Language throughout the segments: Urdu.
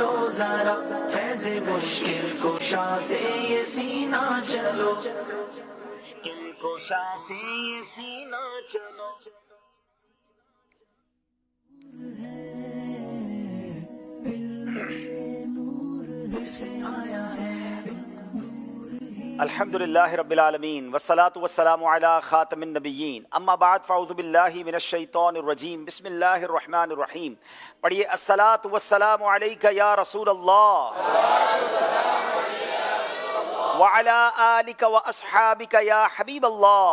لو ذرا فیض مشکل کشا سے یہ سینہ چلو، مشکل کشا سے یہ سینہ چلو. الحمد للہ رب العالمین والصلاة والسلام علی خاتم النبیین، اما بعد فاعوذ باللہ من الشیطان الرجیم، بسم اللہ الرحمن الرحیم. پڑھیے الصلاة والسلام علیک یا رسول اللہ وعلی آلک واصحابک یا حبیب اللہ.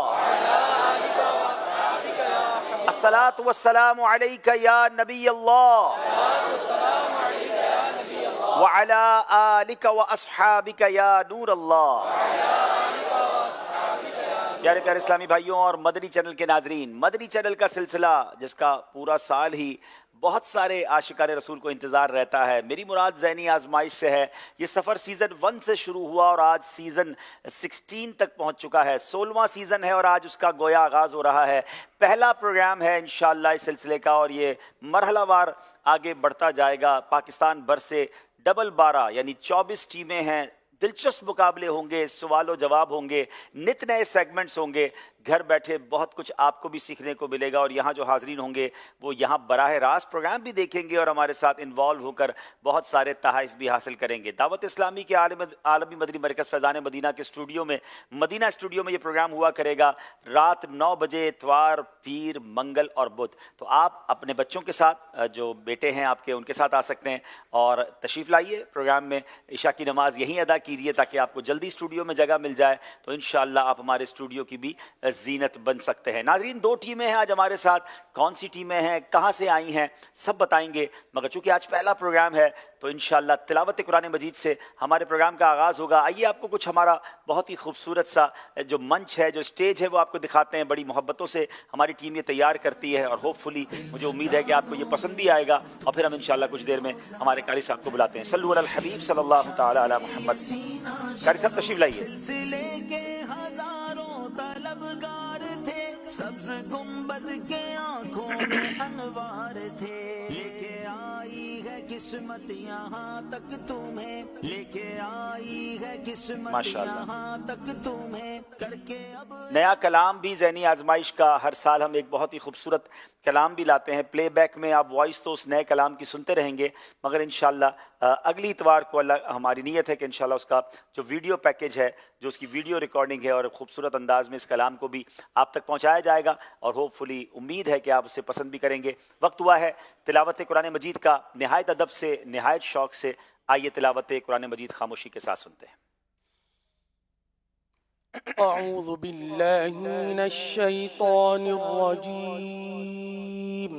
الصلاة والسلام علیک یا نبی اللہ وعلی آلک واصحابک یا نور اللہ. پیارے پیارے اسلامی بھائیوں اور مدنی چینل کے ناظرین، مدنی چینل کا سلسلہ جس کا پورا سال ہی بہت سارے عاشقان رسول کو انتظار رہتا ہے، میری مراد ذہنی آزمائش سے ہے. یہ سفر سیزن 1 سے شروع ہوا اور آج سیزن 16 تک پہنچ چکا ہے. 16واں سیزن ہے اور آج اس کا گویا آغاز ہو رہا ہے. پہلا پروگرام ہے انشاءاللہ اس سلسلے کا اور یہ مرحلہ وار آگے بڑھتا جائے گا. پاکستان بھر سے ڈبل 12 یعنی 24 ٹیمیں ہیں. دلچسپ مقابلے ہوں گے، سوال و جواب ہوں گے، نت نئے سیگمنٹس ہوں گے. گھر بیٹھے بہت کچھ آپ کو بھی سیکھنے کو ملے گا اور یہاں جو حاضرین ہوں گے وہ یہاں براہ راست پروگرام بھی دیکھیں گے اور ہمارے ساتھ انوالو ہو کر بہت سارے تحائف بھی حاصل کریں گے. دعوت اسلامی کے عالمی مدنی مرکز فیضان مدینہ کے اسٹوڈیو میں، مدینہ اسٹوڈیو میں یہ پروگرام ہوا کرے گا رات 9 بجے اتوار، پیر، منگل اور بدھ. تو آپ اپنے بچوں کے ساتھ، جو بیٹے ہیں آپ کے، ان کے ساتھ آ سکتے ہیں اور تشریف لائیے پروگرام میں. عشاء کی نماز یہیں ادا کیجیے تاکہ آپ کو جلدی اسٹوڈیو میں جگہ مل جائے تو انشاءاللہ آپ ہمارے اسٹوڈیو کی بھی زینت بن سکتے ہیں. ناظرین 2 ٹیمیں ہیں آج ہمارے ساتھ. کون سی ٹیمیں ہیں، کہاں سے آئی ہیں، سب بتائیں گے. مگر چونکہ آج پہلا پروگرام ہے تو انشاءاللہ تلاوت قرآن مجید سے ہمارے پروگرام کا آغاز ہوگا. آئیے آپ کو کچھ ہمارا بہت ہی خوبصورت سا جو منچ ہے، جو اسٹیج ہے، وہ آپ کو دکھاتے ہیں. بڑی محبتوں سے ہماری ٹیم یہ تیار کرتی ہے اور ہوپ فلی مجھے امید ہے کہ آپ کو یہ پسند بھی آئے گا. اور پھر ہم انشاءاللہ کچھ دیر میں ہمارے قاری صاحب کو بلاتے ہیں. صلو علی الحبیب صلی اللہ تعالی علی محمد. قاری صاحب تشریف لائیے. سلسلے کے ہزاروں طلبگار تھے، سبز گنبد کے آنکھوں میں انوار تھے. لے کے آئی ہے قسمت یہاں تک تمہیں، لے کے آئی ہے قسمت ماشاءاللہ. یہاں تک تمہیں، کر کے اب نیا کلام بھی ذہنی آزمائش کا ہر سال ہم ایک بہت ہی خوبصورت کلام بھی لاتے ہیں. پلے بیک میں آپ وائس تو اس نئے کلام کی سنتے رہیں گے، مگر انشاءاللہ اگلی اتوار کو اللہ ہماری نیت ہے کہ انشاءاللہ اس کا جو ویڈیو پیکیج ہے، جو اس کی ویڈیو ریکارڈنگ ہے اور خوبصورت انداز میں اس کلام کو بھی آپ تک پہنچایا جائے گا اور ہوپ فلی امید ہے کہ آپ اسے پسند بھی کریں گے. وقت ہوا ہے تلاوت قرآن مجید کا. نہایت ادب سے، نہایت شوق سے آئیے تلاوت قرآن مجید خاموشی کے ساتھ سنتے ہیں. أعوذ بالله من الشيطان الرجيم.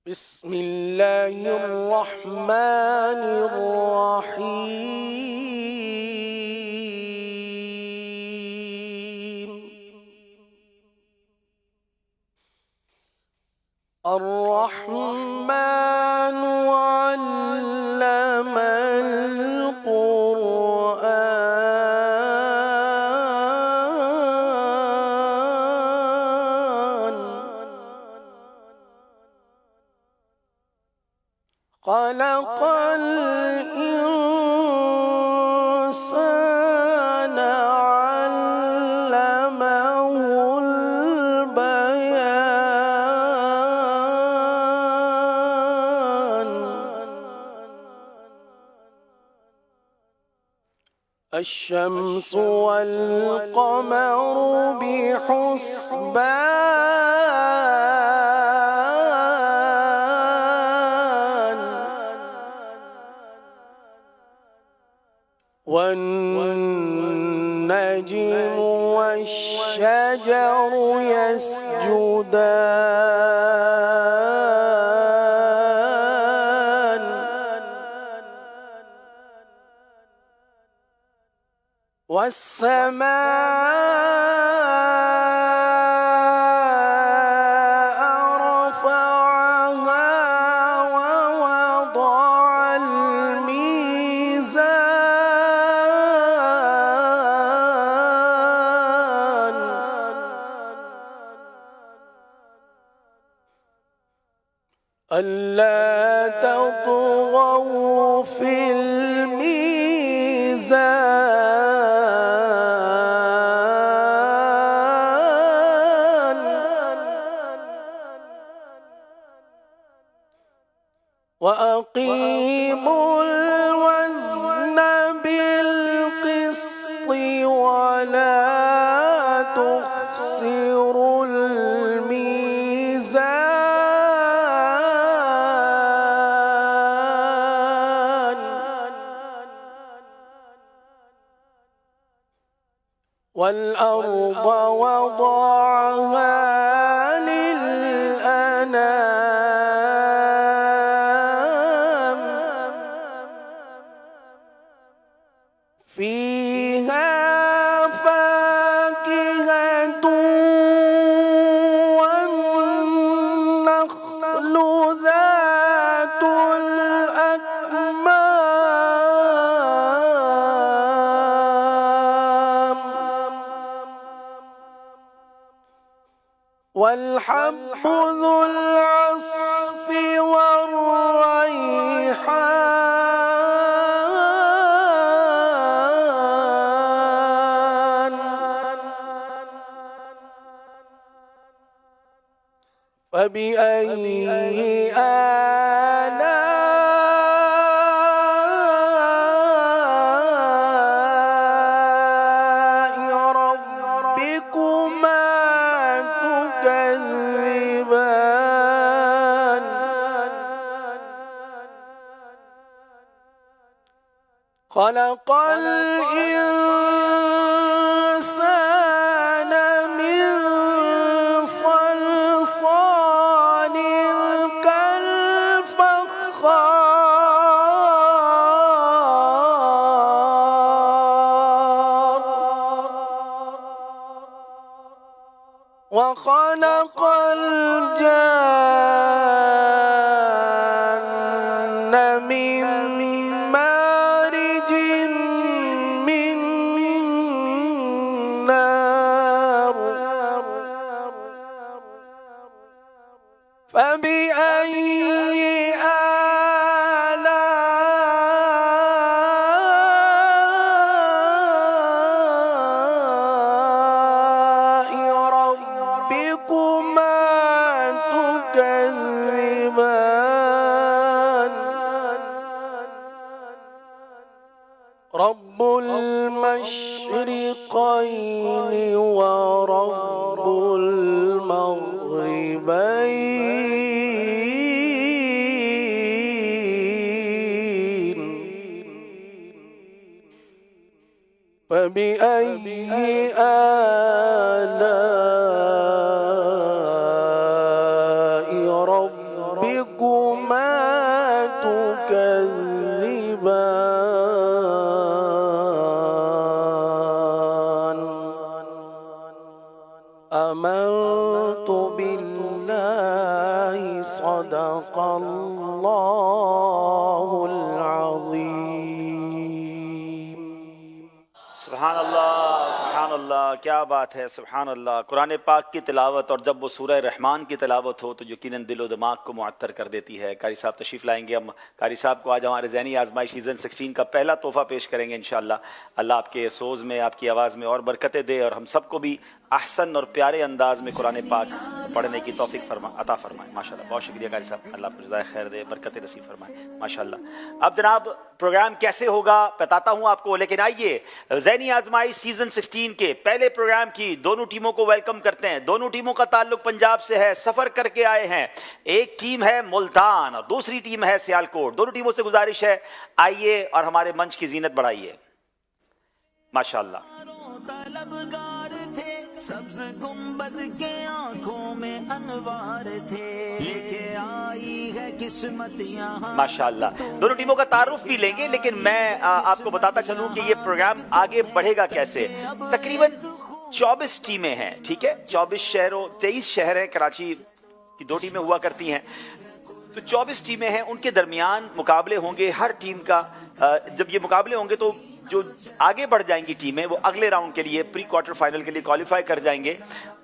بسم الله الرحمن الرحيم. الرحمن علم القرآن، خلق الإنسان علمه البيان. الشمس والقمر بحسبان، والنجم والشجر يسجدان، والسماء رفعها ووضع الميزان، ألا تطغوا في وأقيموا الوزن بالقسط ولا تخسروا الميزان والأرض وضعها فيها فاكهة والنخل ذات الأكمام والحب ذو العصف والريحان فبأي آلاء ربكما تكذبان خلق الإنسان من صلصال كالفخار وخلق الجان من مارج من نار فبأي آلاء ربكما تكذبان رب المشرقين ورب المغربين فبأي آلاء ربكما تكذبان آمنت بالله صدق الله العظيم سبحان اللہ کیا بات ہے، سبحان اللہ۔ قرآن پاک کی تلاوت اور جب وہ سورہ رحمان کی تلاوت ہو تو یقیناً دل و دماغ کو معطر کر دیتی ہے۔ قاری صاحب تشریف لائیں گے، ہم قاری صاحب کو آج ہمارے ذہنی آزمائش سیزن 16 کا پہلا تحفہ پیش کریں گے انشاءاللہ۔ اللہ آپ کے سوز میں، آپ کی آواز میں اور برکتیں دے اور ہم سب کو بھی احسن اور پیارے انداز میں قرآن پاک پڑھنے کی توفیق عطا فرمائے ماشاءاللہ۔ بہت شکریہ قاری صاحب، اللہ آپ کو جزائے خیر دے، برکتیں نصیب فرمائے ماشاءاللہ۔ اب جناب پروگرام کیسے ہوگا بتاتا ہوں آپ کو، لیکن آئیے ذہنی آزمائش سیزن 16 کے پہلے پروگرام کی دونوں ٹیموں کو ویلکم کرتے ہیں۔ دونوں ٹیموں کا تعلق پنجاب سے ہے، سفر کر کے آئے ہیں۔ ایک ٹیم ہے ملتان اور دوسری ٹیم ہے سیالکوٹ۔ دونوں ٹیموں سے گزارش ہے آئیے اور ہمارے منچ کی زینت بڑھائیے ماشاءاللہ۔ طلبگار تھے، سبز گنبد کے آنکھوں میں انوار تھے، لے کے آئی ہے قسمت یہاں ماشاءاللہ۔ دونوں ٹیموں کا تعارف بھی لیں گے، لیکن میں آپ کو بتاتا چلوں کہ یہ پروگرام آگے بڑھے گا کیسے۔ تقریباً 24 ٹیمیں ہیں، ٹھیک ہے، 24 شہروں 23 شہر ہیں، کراچی کی 2 ٹیمیں ہوا کرتی ہیں، تو 24 ٹیمیں ہیں، ان کے درمیان مقابلے ہوں گے ہر ٹیم کا۔ جب یہ مقابلے ہوں گے تو جو آگے بڑھ جائیں گی ٹیمیں وہ اگلے راؤنڈ کے لیے پری کوارٹر فائنل کے لیے کوالیفائی کر جائیں گے،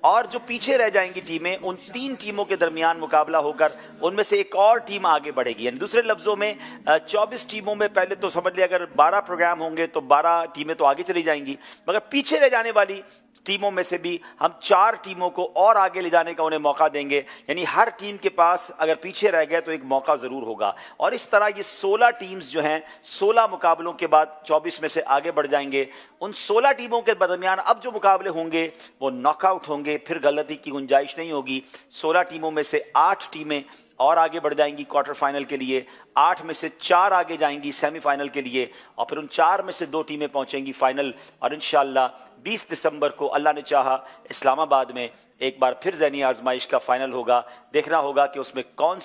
اور جو پیچھے رہ جائیں گی ٹیمیں، ان 3 ٹیموں کے درمیان مقابلہ ہو کر ان میں سے ایک اور ٹیم آگے بڑھے گی. یعنی دوسرے لفظوں میں 24 ٹیموں میں پہلے تو سمجھ لیا اگر 12 پروگرام ہوں گے تو 12 ٹیمیں تو آگے چلی جائیں گی، مگر پیچھے رہ جانے والی ٹیموں میں سے بھی ہم 4 ٹیموں کو اور آگے لے جانے کا انہیں موقع دیں گے. یعنی ہر ٹیم کے پاس اگر پیچھے رہ گئے تو ایک موقع ضرور ہوگا. اور اس طرح یہ 16 ٹیمز جو ہیں 16 مقابلوں کے بعد 24 میں سے آگے بڑھ جائیں گے. ان 16 ٹیموں کے درمیان اب جو مقابلے ہوں گے وہ ناک آؤٹ ہوں گے، پھر غلطی کی گنجائش نہیں ہوگی. 16 ٹیموں میں سے 8 ٹیمیں اور آگے بڑھ جائیں گی کوارٹر فائنل کے لیے، 8 میں سے 4 آگے جائیں گی سیمی فائنل کے لیے، اور پھر ان 4 میں سے 2 ٹیمیں پہنچیں گی فائنل. اور انشاءاللہ 20 دسمبر کو اللہ نے چاہا اسلام آباد میں ایک بار پھر ذہنی آزمائش کا فائنل ہوگا. دیکھنا ہوگا کہ اس میں کون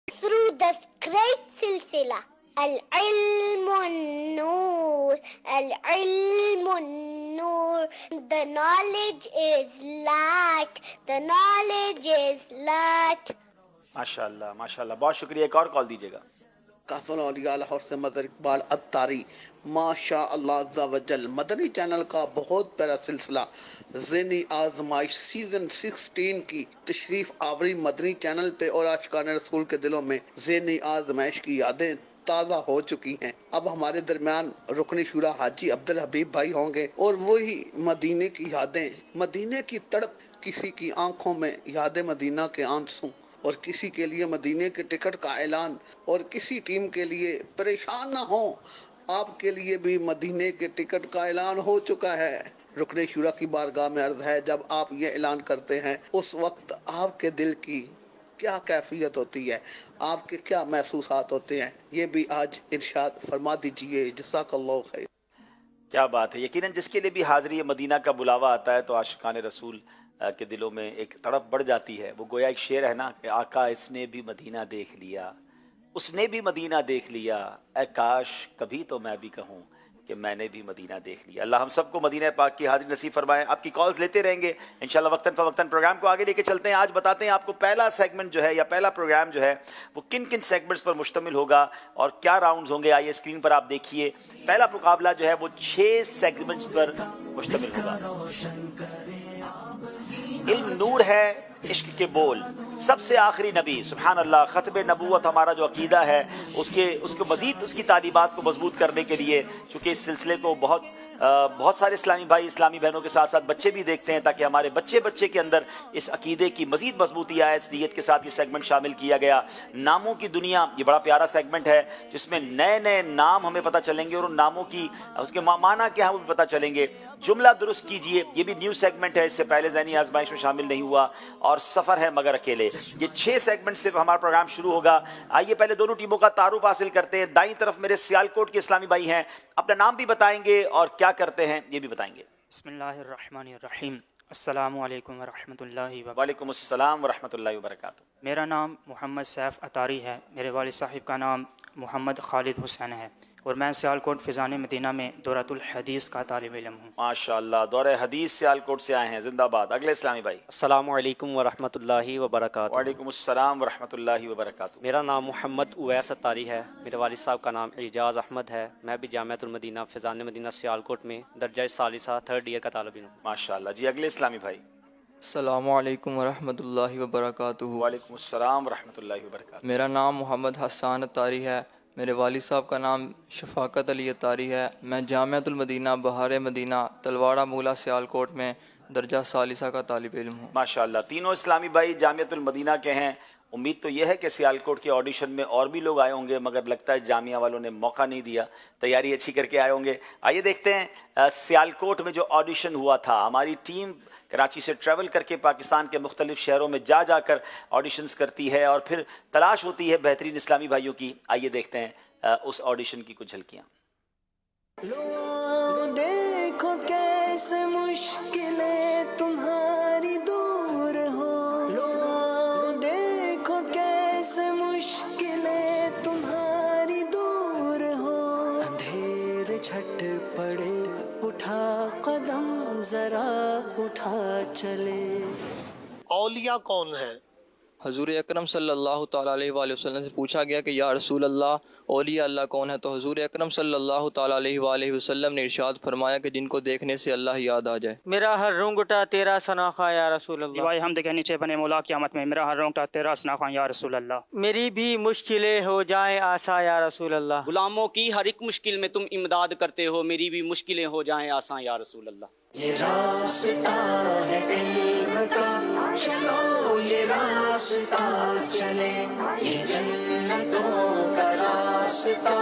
through this great silsila. Al-ilmu an-noor, al-ilmu an-noor. The knowledge is light, the knowledge is light. ماشاءاللہ ماشاءاللہ. بہت شکریہ. ایک اور کال دیجیے گا. قاسم اولیاء لاہور سے مظہر اقبال اتاری. ماشاء اللہ عز و جل مدنی چینل کا بہت پیارا سلسلہ ذہنی آزمائش سیزن 16 کی تشریف آوری مدنی چینل پہ، اور عاشقان رسول کے دلوں میں ذہنی آزمائش کی یادیں تازہ ہو چکی ہیں. اب ہمارے درمیان رکن شورا حاجی عبدالحبیب بھائی ہوں گے، اور وہی مدینے کی یادیں، مدینے کی تڑپ. کسی کی آنکھوں میں یاد مدینہ کے آنسوں، اور کسی کے لیے مدینے کے ٹکٹ کا اعلان، اور کسی ٹیم کے لیے پریشان نہ ہوں، آپ کے لیے بھی مدینے کے ٹکٹ کا اعلان ہو چکا ہے. رکن شورا کی بارگاہ میں عرض ہے، جب آپ یہ اعلان کرتے ہیں اس وقت آپ کے دل کی کیا کیفیت ہوتی ہے، آپ کے کیا محسوسات ہوتے ہیں، یہ بھی آج ارشاد فرما دیجئے. جزاک اللہ خیر. کیا بات ہے. یقیناً جس کے لیے بھی حاضری مدینہ کا بلاوا آتا ہے تو عاشقان رسول کے دلوں میں ایک تڑپ بڑھ جاتی ہے. وہ گویا ایک شعر ہے نا کہ آقا اس نے بھی مدینہ دیکھ لیا، اس نے بھی مدینہ دیکھ لیا، اے کاش کبھی تو میں بھی کہوں کہ میں نے بھی مدینہ دیکھ لیا. اللہ ہم سب کو مدینہ پاک کی حاضری نصیب فرمائے. آپ کی کالز لیتے رہیں گے انشاءاللہ. وقتاً فوقتاً پروگرام کو آگے لے کے چلتے ہیں. آج بتاتے ہیں آپ کو پہلا سیگمنٹ جو ہے یا پہلا پروگرام جو ہے وہ کن کن سیگمنٹس پر مشتمل ہوگا اور کیا راؤنڈز ہوں گے. آئیے اسکرین پر آپ دیکھیے. پہلا مقابلہ جو ہے وہ 6 سیگمنٹس پر مشتمل ہوگا. علم نور ہے، عشق کے بول، سب سے آخری نبی، سبحان اللہ، ختم نبوت ہمارا جو عقیدہ ہے اس کے مزید اس کی تعلیمات کو مضبوط کرنے کے لیے، چونکہ اس سلسلے کو بہت سارے اسلامی بھائی، اسلامی بہنوں کے ساتھ ساتھ بچے بھی دیکھتے ہیں، تاکہ ہمارے بچے کے اندر اس عقیدے کی مزید مضبوطی آئے، اس نیت کے ساتھ یہ سیگمنٹ شامل کیا گیا۔ ناموں کی دنیا، یہ بڑا پیارا سیگمنٹ ہے جس میں نئے نام ہمیں پتہ چلیں گے اور ان ناموں کی اس کے معنی کیا ہے وہ بھی پتہ چلیں گے۔ جملہ درست کیجئے، یہ بھی نیو سیگمنٹ ہے، اس سے پہلے ذہنی آزمائش میں شامل نہیں ہوا، اور سفر ہے مگر اکیلے۔ یہ 6 سیگمنٹ سے ہمارا پروگرام شروع ہوگا۔ آئیے پہلے دونوں ٹیموں کا تعارف حاصل کرتے ہیں۔ دائیں طرف میرے سیالکوٹ کے اسلامی بھائی ہیں، اپنا نام بھی بتائیں گے اور کیا کرتے ہیں یہ بھی بتائیں گے۔ بسم اللہ الرحمن الرحیم۔ السلام علیکم ورحمۃ اللہ وبرکاتہ۔ وعلیکم السلام ورحمۃ اللہ وبرکاتہ۔ میرا نام محمد سیف اطاری ہے، میرے والد صاحب کا نام محمد خالد حسین ہے، اور میں سیالکوٹ فیضان مدینہ میں دورۃ الحدیث کا طالب علم ہوں۔ ماشاء اللہ، دورہ حدیث سیالکوٹ سے آئے ہیں، زندہ باد۔ اگلے اسلامی بھائی۔ السلام علیکم ورحمۃ اللہ وبرکاتہ۔ وعلیکم السلام ورحمۃ اللہ وبرکاتہ۔ میرا نام محمد اویس اتاری ہے، میرے والد صاحب کا نام اعجاز احمد ہے، میں بھی جامعۃ المدینہ فیضان مدینہ سیالکوٹ میں درجہ ثالثہ 3rd ایئر کا طالب علم ہوں۔ ماشاء اللہ جی، اگلے اسلامی بھائی۔ السلام علیکم ورحمۃ اللہ وبرکاتہ۔ وعلیکم السلام ورحمۃ اللہ وبرکاتہ۔ میرا نام محمد حسان اتاری ہے، میرے والد صاحب کا نام شفاقت علی اتاری ہے، میں جامعۃ المدینہ بہار مدینہ تلواڑہ مولا سیالکوٹ میں درجہ ثالثہ کا طالب علم ہوں۔ ماشاء اللہ، تینوں اسلامی بھائی جامعۃ المدینہ کے ہیں۔ امید تو یہ ہے کہ سیالکوٹ کے آڈیشن میں اور بھی لوگ آئے ہوں گے، مگر لگتا ہے جامعہ والوں نے موقع نہیں دیا، تیاری اچھی کر کے آئے ہوں گے۔ آئیے دیکھتے ہیں سیالکوٹ میں جو آڈیشن ہوا تھا، ہماری ٹیم کراچی سے ٹریول کر کے پاکستان کے مختلف شہروں میں جا کر آڈیشنز کرتی ہے اور پھر تلاش ہوتی ہے بہترین اسلامی بھائیوں کی۔ آئیے دیکھتے ہیں اس آڈیشن کی کچھ جھلکیاں۔ لو دیکھو کیسے مشکلیں تمہاری دور ہو، لو دیکھو کیسے مشکلیں تمہاری دور ہو، اندھیر چھٹ پڑے اٹھا قدم ذرا اٹھا چلے۔ اولیاء کون ہیں؟ حضور اکرم صلی اللہ تعالیٰ علیہ وآلہ وسلم سے پوچھا گیا کہ یا رسول اللہ اولیاء اللہ کون ہے، تو حضور اکرم صلی اللہ تعالیٰ علیہ وآلہ وسلم نے ارشاد فرمایا کہ جن کو دیکھنے سے اللہ یاد آ جائے۔ میرا ہر رونگٹا تیرا سناخا یا رسول اللہ، لیوائے حمد کے نیچے بنے مولا قیامت میں میرا ہر رونگٹا تیرا سناخواں یا رسول اللہ۔ میری بھی مشکلیں ہو جائیں آسا یا رسول اللہ، غلاموں کی ہر ایک مشکل میں تم امداد کرتے ہو، میری بھی مشکلیں ہو جائیں آسان یا رسول اللہ۔ یہ راستہ ہے علم کا، چلو یہ راستہ چلے، یہ جنتوں کا راستہ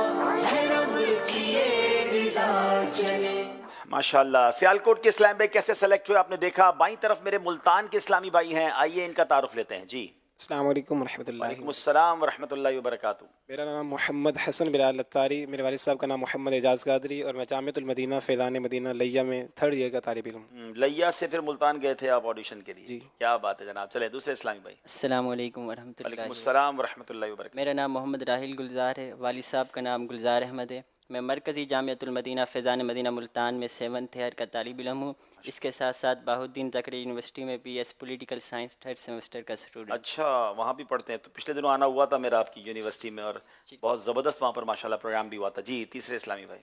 ہے، رب کی یہ رضا چلے۔ ماشاءاللہ، سیالکوٹ کے اسلام بھائی کیسے سلیکٹ ہوئے آپ نے دیکھا۔ بائیں طرف میرے ملتان کے اسلامی بھائی ہیں، آئیے ان کا تعارف لیتے ہیں۔ جی السلام علیکم ورحمۃ اللہ۔ وعلیکم السلام ورحمۃ اللہ وبرکاتہ۔ میرا نام محمد حسن بلال اتاری، میرے والد صاحب کا نام محمد اعجاز قادری، اور میں جامعۃ المدینہ فیضان مدینہ لیا میں 3rd ایئر کا طالب علم ہوں۔ لیا سے پھر ملتان گئے تھے آپ آڈیشن کے لیے؟ جی کیا بات ہے جناب۔ چلے دوسرے اسلامی بھائی۔ السلام علیکم ورحمۃ وعلیکم اللہ۔ السلام ورحمۃ اللہ وبرکاتہ۔ میرا نام محمد راحل گلزار ہے، والد صاحب کا نام گلزار احمد ہے، میں مرکزی جامعۃ المدینہ فیضان مدینہ ملتان میں 7th ایئر کا طالب علم ہوں۔ اس کے ساتھ ساتھ بہاؤالدین زکریا یونیورسٹی میں BS political science 3rd semester کا اسٹوڈنٹ۔ اچھا، وہاں بھی پڑھتے ہیں؟ تو پچھلے دنوں آنا ہوا تھا میرا آپ کی یونیورسٹی میں، اور بہت زبردست وہاں پر ماشاءاللہ پروگرام بھی ہوا تھا۔ جی تیسرے اسلامی بھائی۔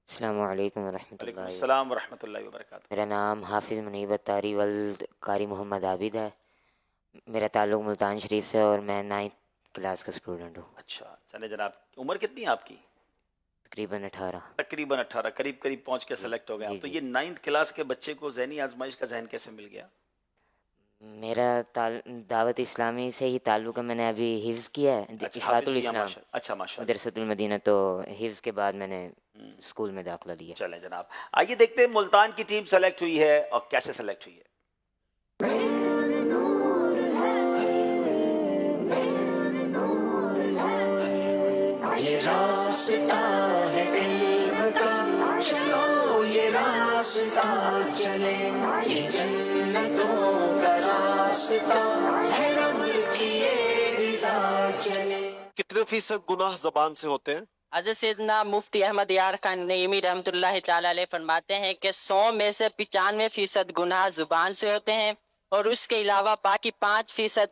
السلام علیکم ورحمۃ وعلیکم اللہ۔ السلام ورحمۃ اللہ وبرکاتہ۔ میرا نام حافظ منیب اتاری ولد قاری محمد عابد ہے، میرا تعلق ملتان شریف سے، اور میں 9th کلاس کا اسٹوڈنٹ ہوں۔ اچھا چلے جناب، عمر کتنی ہے آپ کی؟ تقریباً 18۔ تقریباً 18، قریب پہنچ کے سلیکٹ ہو گئے آپ۔ تو یہ 9th کلاس کے بچے کو ذہنی آزمائش کا ذہن کیسے مل گیا؟ میرا دعوت اسلامی سے ہی تعلق ہے، میں نے ابھی حفظ کیا ہے اشاعت الاسلام اچھا ماشاء اللہ، مدرسۃ المدینہ، تو حفظ کے بعد میں نے اسکول میں داخلہ لیا۔ چلیں جناب، آئیے دیکھتے ہیں ملتان کی ٹیم سلیکٹ ہوئی ہے اور کیسے سلیکٹ ہوئی ہے۔ یہ راستہ ہے علم کا، چلو یہ راستہ چلے، یہ جنتوں کا راستہ ہے، رب کی یہ رضا چلے۔ کتنے فیصد گناہ زبان سے ہوتے ہیں؟ حضرت سیدنا مفتی احمد یار خان نعیمی رحمۃ اللہ تعالیٰ علیہ فرماتے ہیں کہ 100 میں سے 95% گناہ زبان سے ہوتے ہیں، اور اس کے علاوہ باقی 5%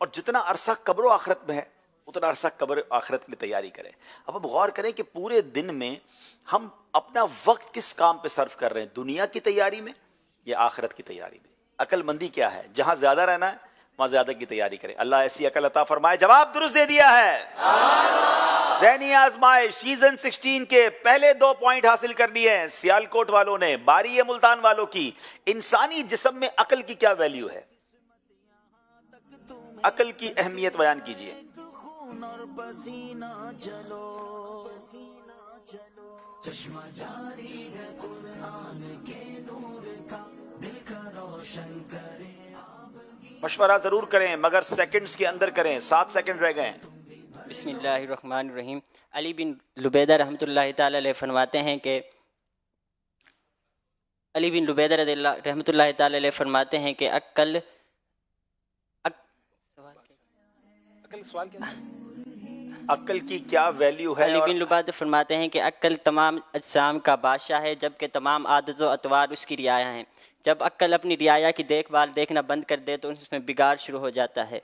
اور جتنا عرصہ قبر و آخرت میں ہے اتنا عرصہ قبر و آخرت کی تیاری کریں. اب ہم غور کریں کہ پورے دن میں ہم اپنا وقت کس کام پہ صرف کر رہے ہیں, دنیا کی تیاری میں یا آخرت کی تیاری میں. عقل مندی کیا ہے؟ جہاں زیادہ رہنا ہے وہاں زیادہ کی تیاری کریں. اللہ ایسی عقل عطا فرمائے. جواب درست دے دیا ہے. ذہنی آزمائش سیزن 16 کے پہلے 2 پوائنٹ حاصل کر لیے ہیں سیالکوٹ والوں نے. باری ہے ملتان والوں کی. انسانی جسم میں عقل کی کیا ویلیو ہے؟ عقل کی اہمیت بیان کیجئے. خون اور پسینہ چلو چشمہ جاری ہے قرآن کے نور کا دل کا روشن کرے. مشورہ ضرور کریں مگر سیکنڈز کے اندر کریں. 7 سیکنڈ رہ گئے ہیں. بسم اللہ الرحمن الرحیم. علی بن لبیدہ رحمۃ اللہ تعالی علیہ فرماتے ہیں کہ علی بن لبیدہ رضی اللہ رحمۃ اللہ تعالی علیہ فرماتے ہیں کہ عقل کی کیا ویلیو ہے؟ علی بن لبیدہ فرماتے ہیں کہ عقل تمام اجسام کا بادشاہ ہے جبکہ تمام عادت و اطوار اس کی رعایا ہیں. جب عقل اپنی رعایا کی دیکھ بھال دیکھنا بند کر دے تو اس میں بگاڑ شروع ہو جاتا ہے.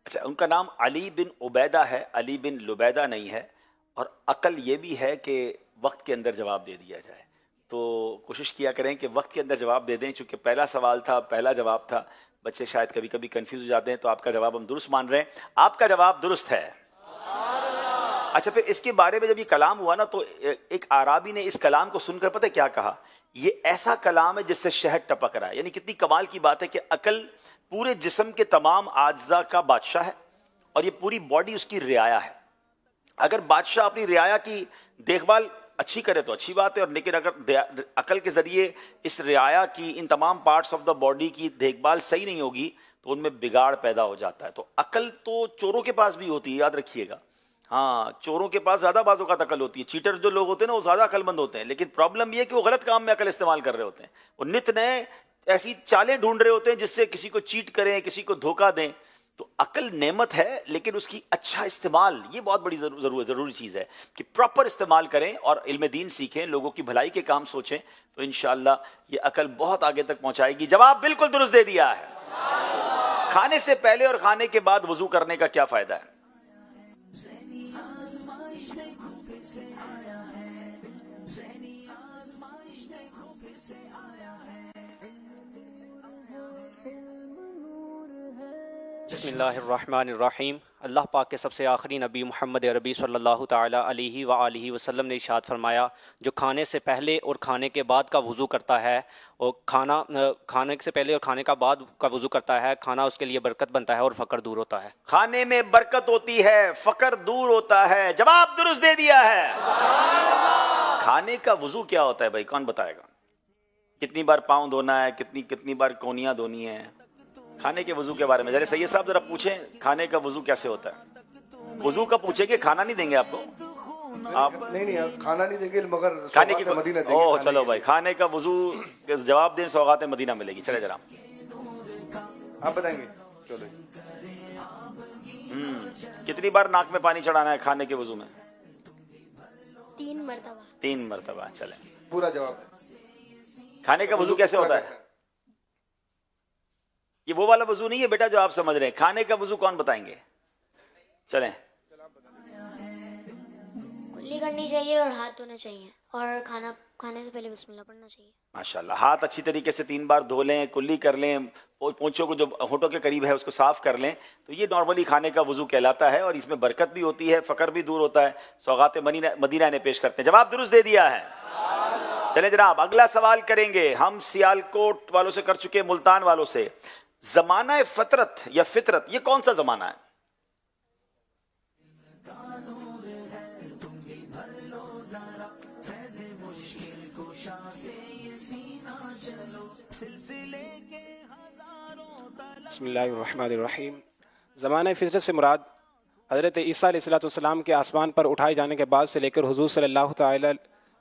اچھا, ان کا نام علی بن عبیدہ ہے, علی بن لبیدہ نہیں ہے. اور عقل یہ بھی ہے کہ وقت کے اندر جواب دے دیا جائے. تو کوشش کیا کریں کہ وقت کے اندر جواب دے دیں, چونکہ پہلا سوال تھا, پہلا جواب تھا. بچے شاید کبھی کبھی کنفیوز ہو جاتے ہیں, تو آپ کا جواب ہم درست مان رہے ہیں. آپ کا جواب درست ہے. اچھا, پھر اس کے بارے میں جب یہ کلام ہوا نا تو ایک اعرابی نے اس کلام کو سن کر پتہ کیا کہا؟ یہ ایسا کلام ہے جس سے شہد ٹپک رہا ہے. یعنی کتنی کمال کی بات ہے کہ عقل پورے جسم کے تمام اجزاء کا بادشاہ ہے اور یہ پوری باڈی اس کی رعایا ہے. اگر بادشاہ اپنی رعایا کی دیکھ بھال اچھی کرے تو اچھی بات ہے, اور لیکن اگر عقل کے ذریعے اس رعایا کی ان تمام پارٹس آف دا باڈی کی دیکھ بھال صحیح نہیں ہوگی تو ان میں بگاڑ پیدا ہو جاتا ہے. تو عقل تو چوروں کے پاس بھی ہوتی ہے, یاد رکھیے گا. ہاں, چوروں کے پاس زیادہ بعض اوقات عقل ہوتی ہے. چیٹر جو لوگ ہوتے ہیں نا وہ زیادہ عقل مند ہوتے ہیں, لیکن پرابلم یہ ہے کہ وہ غلط کام میں عقل استعمال کر رہے ہوتے ہیں. وہ نت نئے ایسی چالیں ڈھونڈ رہے ہوتے ہیں جس سے کسی کو چیٹ کریں, کسی کو دھوکہ دیں. تو عقل نعمت ہے لیکن اس کی اچھا استعمال یہ بہت بڑی ضروری چیز ہے کہ پراپر استعمال کریں اور علم دین سیکھیں, لوگوں کی بھلائی کے کام سوچیں, تو انشاءاللہ یہ عقل بہت آگے تک پہنچائے گی. جواب بالکل درست دے دیا ہے. کھانے سے پہلے اور کھانے کے بعد وضو کرنے کا کیا فائدہ ہے؟ بسم اللہ الرحمن الرحیم. اللہ پاک کے سب سے آخری نبی محمد عربی صلی اللہ تعالی علیہ وآلہ وسلم نے ارشاد فرمایا, جو کھانے سے پہلے اور کھانے کے بعد کا وضو کرتا ہے, اور کھانے سے پہلے اور کھانے کا بعد کا وضو کرتا ہے, کھانا اس کے لیے برکت بنتا ہے اور فقر دور ہوتا ہے. کھانے میں برکت ہوتی ہے, فقر دور ہوتا ہے. جواب درست دے دیا ہے. کھانے کا وضو کیا ہوتا ہے بھائی, کون بتائے گا؟ کتنی بار پاؤں دھونا ہے, کتنی بار کونیاں دھونی ہیں؟ کھانے کے وضو کے بارے میں ذرا سید صاحب ذرا پوچھیں, کھانے کا وضو کیسے ہوتا ہے؟ وضو کا پوچھیں گے, کھانا نہیں دیں گے آپ کو. آپ نہیں کھانا نہیں دیں گے مگر کھانے کی مدینہ دیں گے. اوہ چلو بھائی, کھانے کا وضو جواب دیں, سوغات مدینہ ملے گی. چلے ذرا آپ بتائیں گے. چلو کتنی بار ناک میں پانی چڑھانا ہے کھانے کے وضو میں؟ 3 مرتبہ. 3 مرتبہ. چلیں, پورا جواب. کھانے کا وضو کیسے ہوتا ہے؟ یہ وہ والا وضو نہیں ہے بیٹا جو آپ سمجھ رہے ہیں. کھانے کا وضو کون بتائیں گے؟ چلیں. کلی کرنی چاہیے اور ہاتھ دھونا چاہیے, اور کھانے سے پہلے بسم اللہ پڑھنا چاہیے. ماشاءاللہ. ہاتھ اچھی طریقے سے 3 بار دھو لیں, کلی کر لیں, پونچھوں کو جو ہونٹوں کے قریب ہے اس کو صاف کر لیں, تو یہ نارملی کھانے کا وضو کہلاتا ہے, اور اس میں برکت بھی ہوتی ہے, فقر بھی دور ہوتا ہے. سوغات مدینہ نے پیش کرتے ہیں. جواب درست دے دیا ہے. چلیں جناب, اگلا سوال کریں گے. ہم سیالکوٹ والوں سے کر چکے, ملتان والوں سے. زمانہ فطرت یا فطرت یہ کون سا زمانہ ہے؟ بسم اللہ الرحمن الرحیم. زمانہ فطرت سے مراد حضرت عیسیٰ علیہ السلام کے آسمان پر اٹھائے جانے کے بعد سے لے کر حضور صلی اللہ تعالی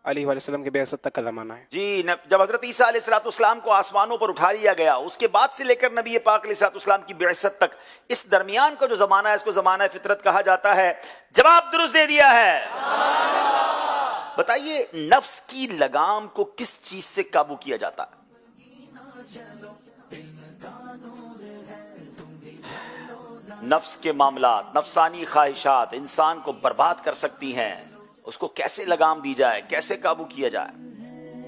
علیہ وسلم کے بعثت تک کا زمانہ ہے. جی, جب حضرت عیسیٰ علیہ السلام کو آسمانوں پر اٹھا لیا گیا, اس کے بعد سے لے کر نبی پاک علیہ السلام کی بعثت تک, اس درمیان کا جو زمانہ ہے اس کو زمانہ فطرت کہا جاتا ہے. جواب درست دے دیا ہے. بتائیے, نفس کی لگام کو کس چیز سے قابو کیا جاتا ہے؟ نفس کے معاملات، نفسانی خواہشات انسان کو برباد کر سکتی ہیں، اس کو کیسے لگام دی جائے، کیسے قابو کیا جائے؟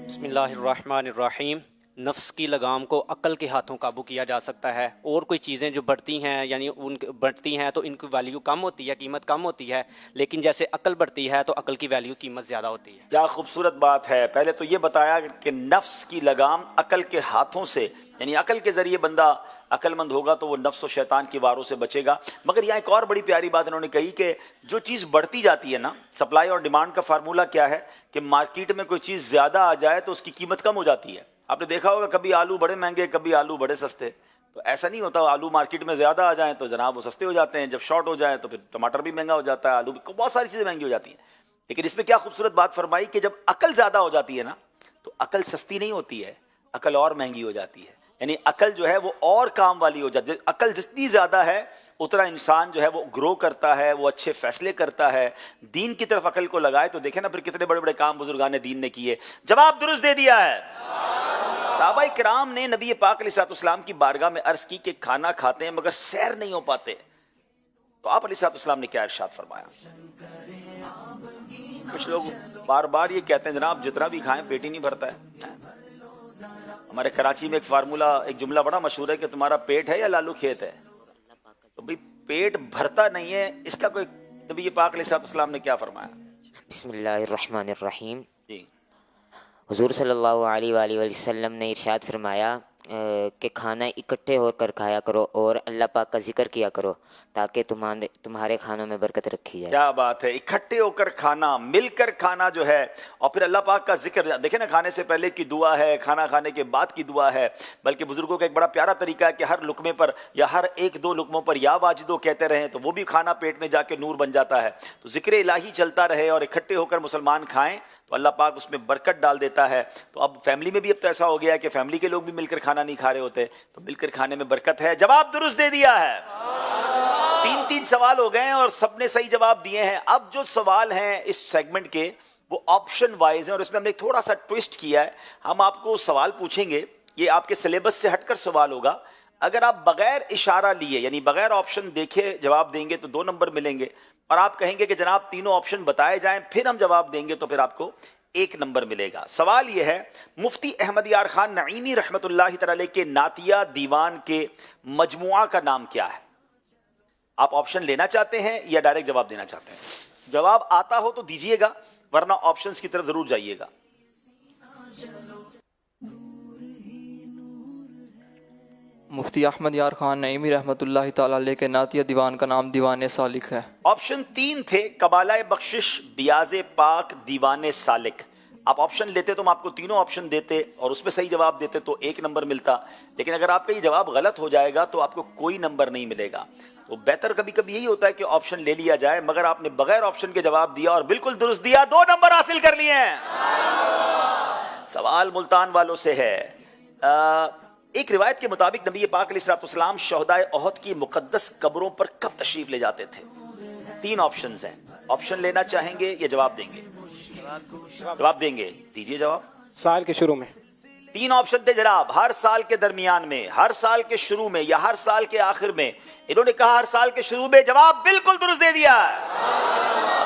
بسم اللہ الرحمن الرحیم۔ نفس کی لگام کو عقل کے ہاتھوں قابو کیا جا سکتا ہے۔ اور کوئی چیزیں جو بڑھتی ہیں یعنی ان بڑھتی ہیں تو ان کی ویلیو کم ہوتی ہے، قیمت کم ہوتی ہے، لیکن جیسے عقل بڑھتی ہے تو عقل کی ویلیو قیمت زیادہ ہوتی ہے۔ کیا خوبصورت بات ہے۔ پہلے تو یہ بتایا کہ نفس کی لگام عقل کے ہاتھوں سے، یعنی عقل کے ذریعے بندہ عقل مند ہوگا تو وہ نفس و شیطان کی واروں سے بچے گا۔ مگر یہاں ایک اور بڑی پیاری بات انہوں نے کہی کہ جو چیز بڑھتی جاتی ہے نا، سپلائی اور ڈیمانڈ کا فارمولہ کیا ہے کہ مارکیٹ میں کوئی چیز زیادہ آ جائے تو اس کی قیمت کم ہو جاتی ہے۔ آپ نے دیکھا ہوگا کبھی آلو بڑے مہنگے، کبھی آلو بڑے سستے، تو ایسا نہیں ہوتا۔ آلو مارکیٹ میں زیادہ آ جائیں تو جناب وہ سستے ہو جاتے ہیں، جب شارٹ ہو جائیں تو پھر ٹماٹر بھی مہنگا ہو جاتا ہے، آلو بھی، بہت ساری چیزیں مہنگی ہو جاتی ہیں۔ لیکن اس میں کیا خوبصورت بات فرمائی کہ جب عقل زیادہ ہو جاتی ہے نا تو عقل سستی نہیں ہوتی ہے، عقل اور مہنگی ہو جاتی ہے۔ یعنی عقل جو ہے وہ اور کام والی ہو جاتی ہے۔ عقل جتنی زیادہ ہے اتنا انسان جو ہے وہ گرو کرتا ہے، وہ اچھے فیصلے کرتا ہے۔ دین کی طرف عقل کو لگائے تو دیکھیں نا پھر کتنے بڑے بڑے کام بزرگان دین نے کیے۔ جواب درست دے دیا ہے۔ صحابہ کرام نے نبی پاک علیہ السلام کی بارگاہ میں عرض کی کہ کھانا کھاتے ہیں مگر سیر نہیں ہو پاتے، تو آپ علیہ السلام نے کیا ارشاد فرمایا؟ کچھ لوگ بار بار یہ کہتے ہیں جناب جتنا بھی کھائیں پیٹ ہی نہیں بھرتا ہے۔ ہمارے کراچی میں ایک فارمولہ، ایک جملہ بڑا مشہور ہے کہ تمہارا پیٹ ہے یا لالو کھیت ہے؟ تو بھئی پیٹ بھرتا نہیں ہے، اس کا کوئی نبی پاک علیہ السلام نے کیا فرمایا؟ بسم اللہ الرحمن الرحیم۔ جی، حضور صلی اللہ علیہ وآلہ وسلم نے ارشاد فرمایا کہ کھانا اکٹھے ہو کر کھایا کرو اور اللہ پاک کا ذکر کیا کرو تاکہ تمہارے کھانوں میں برکت رکھی جائے۔ کیا بات ہے، اکٹھے ہو کر کھانا، مل کر کھانا جو ہے، اور پھر اللہ پاک کا ذکر۔ دیکھیں نا، کھانے سے پہلے کی دعا ہے، کھانا کھانے کے بعد کی دعا ہے، بلکہ بزرگوں کا ایک بڑا پیارا طریقہ ہے کہ ہر لقمے پر یا ہر ایک دو لقموں پر یا واجدو کہتے رہیں تو وہ بھی کھانا پیٹ میں جا کے نور بن جاتا ہے۔ تو ذکر الہی چلتا رہے اور اکٹھے ہو کر مسلمان کھائیں تو اللہ پاک اس میں برکت ڈال دیتا ہے۔ تو اب فیملی میں بھی اب تو ایسا ہو گیا ہے کہ فیملی کے لوگ بھی مل کر کھانا نہیں کھا رہے ہوتے، تو مل کر کھانے میں برکت ہے۔ جواب درست دے دیا ہے۔ تین سوال ہو گئے ہیں اور سب نے صحیح جواب دیے ہیں۔ اب جو سوال ہیں اس سیگمنٹ کے وہ آپشن وائز ہیں، اور اس میں ہم نے تھوڑا سا ٹویسٹ کیا ہے۔ ہم آپ کو سوال پوچھیں گے، یہ آپ کے سلیبس سے ہٹ کر سوال ہوگا۔ اگر آپ بغیر اشارہ لیے یعنی بغیر آپشن دیکھے جواب دیں گے تو 2 نمبر ملیں گے، اور آپ کہیں گے کہ جناب تینوں آپشن بتائے جائیں پھر ہم جواب دیں گے تو پھر آپ کو 1 نمبر ملے گا۔ سوال یہ ہے، مفتی احمد یار خان نعیمی رحمۃ اللہ تعالی کے نعتیہ دیوان کے مجموعہ کا نام کیا ہے؟ آپ آپشن لینا چاہتے ہیں یا ڈائریکٹ جواب دینا چاہتے ہیں؟ جواب آتا ہو تو دیجئے گا، ورنہ آپشنز کی طرف ضرور جائیے گا۔ مفتی احمد یار خان نعیمی رحمۃ اللہ تعالی علیہ کے نعتیہ دیوان کا نام دیوان سالک ہے۔ آپشن 3 تھے، قبالہ بخشش، بیاض پاک، دیوان سالک۔ آپ آپشن لیتے تو ہم آپ کو تینوں آپشن دیتے اور اس میں صحیح جواب دیتے تو 1 نمبر ملتا، لیکن اگر آپ کا یہ جواب غلط ہو جائے گا تو آپ کو کوئی نمبر نہیں ملے گا۔ تو بہتر کبھی کبھی یہی ہوتا ہے کہ آپشن لے لیا جائے، مگر آپ نے بغیر آپشن کے جواب دیا اور بالکل درست دیا، 2 نمبر حاصل کر لیے ہیں۔ سوال ملتان والوں سے ہے۔ ایک روایت کے مطابق نبی پاک علیہ السلام شہدائے احد کی مقدس قبروں پر کب تشریف لے جاتے تھے؟ 3 آپشنز ہیں، آپشن لینا چاہیں گے یا جواب دیں گے؟ جواب دیں گے، دیجئے جواب۔ سال کے شروع میں 3 آپشن تھے جناب، ہر سال کے درمیان میں، ہر سال کے شروع میں یا ہر سال کے آخر میں۔ انہوں نے کہا ہر سال کے شروع میں، جواب بالکل درست دے دیا۔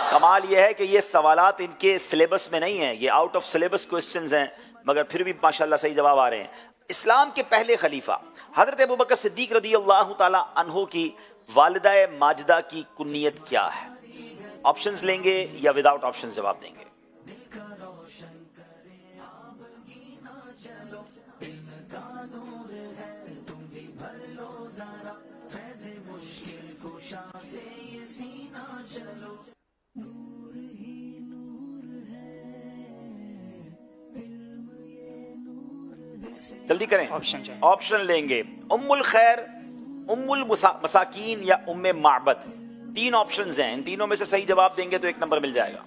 کمال یہ ہے کہ یہ سوالات ان کے سلیبس میں نہیں ہیں، یہ آؤٹ آف سلیبس کوسچنز ہیں، مگر پھر بھی ماشاءاللہ صحیح جواب آ رہے ہیں۔ اسلام کے پہلے خلیفہ حضرت ابوبکر صدیق رضی اللہ تعالی عنہ کی والدہ ماجدہ کی کنیت کیا ہے؟ آپشنز لیں گے یا وداؤٹ آپشنز جواب دیں گے؟ جلدی کریں، آپشن لیں گے، ام الخیر، ام المساکین یا ام معبد۔ 3 آپشنز ہیں، ان تینوں میں سے صحیح جواب دیں گے تو 1 نمبر مل جائے گا۔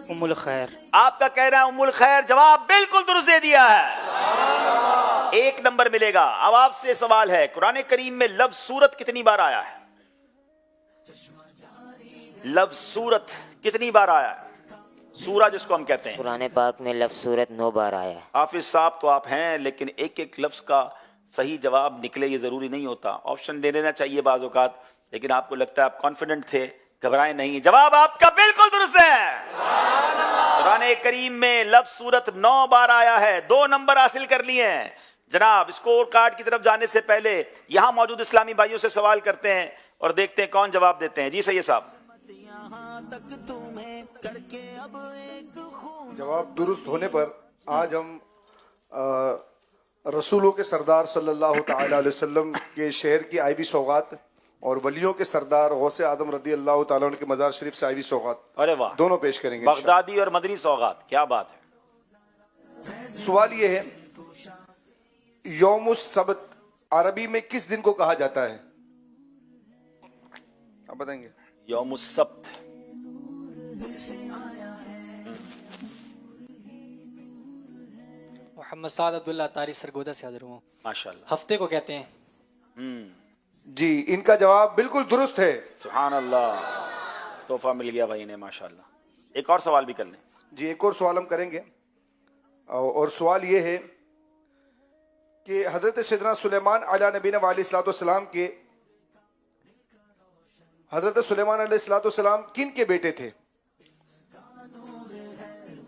ام الخیر۔ آپ کا کہنا ہے ام الخیر، جواب بالکل درست دے دیا ہے، 1 نمبر ملے گا۔ اب آپ سے سوال ہے، قرآن کریم میں لفظ سورت کتنی بار آیا ہے؟ لفظ سورت کتنی بار آیا ہے؟ سورہ جس کو ہم کہتے ہیں، قرآن پاک میں لفظ سورت 9 بار آیا ہے۔ حافظ صاحب تو آپ ہیں، لیکن ایک ایک لفظ کا صحیح جواب نکلے یہ ضروری نہیں ہوتا، آپشن دے دینا چاہیے بعض اوقات، لیکن آپ کو لگتا ہے آپ کانفیڈنٹ تھے، گھبرائیں نہیں، جواب آپ کا بالکل درست ہے۔ قرآن کریم میں لفظ سورت 9 بار آیا ہے، 2 نمبر حاصل کر لیے ہیں۔ جناب اسکور کارڈ کی طرف جانے سے پہلے یہاں موجود اسلامی بھائیوں سے سوال کرتے ہیں اور دیکھتے ہیں کون جواب دیتے ہیں۔ جی سید صاحب، جواب درست ہونے پر آج ہم رسولوں کے سردار صلی اللہ تعالی علیہ وسلم کے شہر کی آئیوی سوغات اور ولیوں کے سردار غوث اعظم رضی اللہ تعالیٰ عنہ کے مزار شریف سے آئیوی سوغات ارے واہ، دونوں پیش کریں گے۔ بغدادی اور مدنی سوغات، کیا بات ہے۔ سوال یہ ہے، یوم السبت عربی میں کس دن کو کہا جاتا ہے؟ آپ بتائیں گے۔ یوم السبت، محمد سعد عبداللہ تاری سرگودا سے حاضر ہوں۔ ماشاءاللہ، ہفتے کو کہتے ہیں۔ جی ان کا جواب بالکل درست ہے۔ سبحان اللہ، تحفہ مل گیا بھائی نے، ماشاءاللہ۔ ایک اور سوال بھی کر لیں۔ جی ایک اور سوال ہم کریں گے، اور سوال یہ ہے کہ حضرت سیدنا سلیمان علیہ نبینا علیہ الصلوۃ والسلام کے حضرت سلیمان علیہ الصلوۃ والسلام کن کے بیٹے تھے؟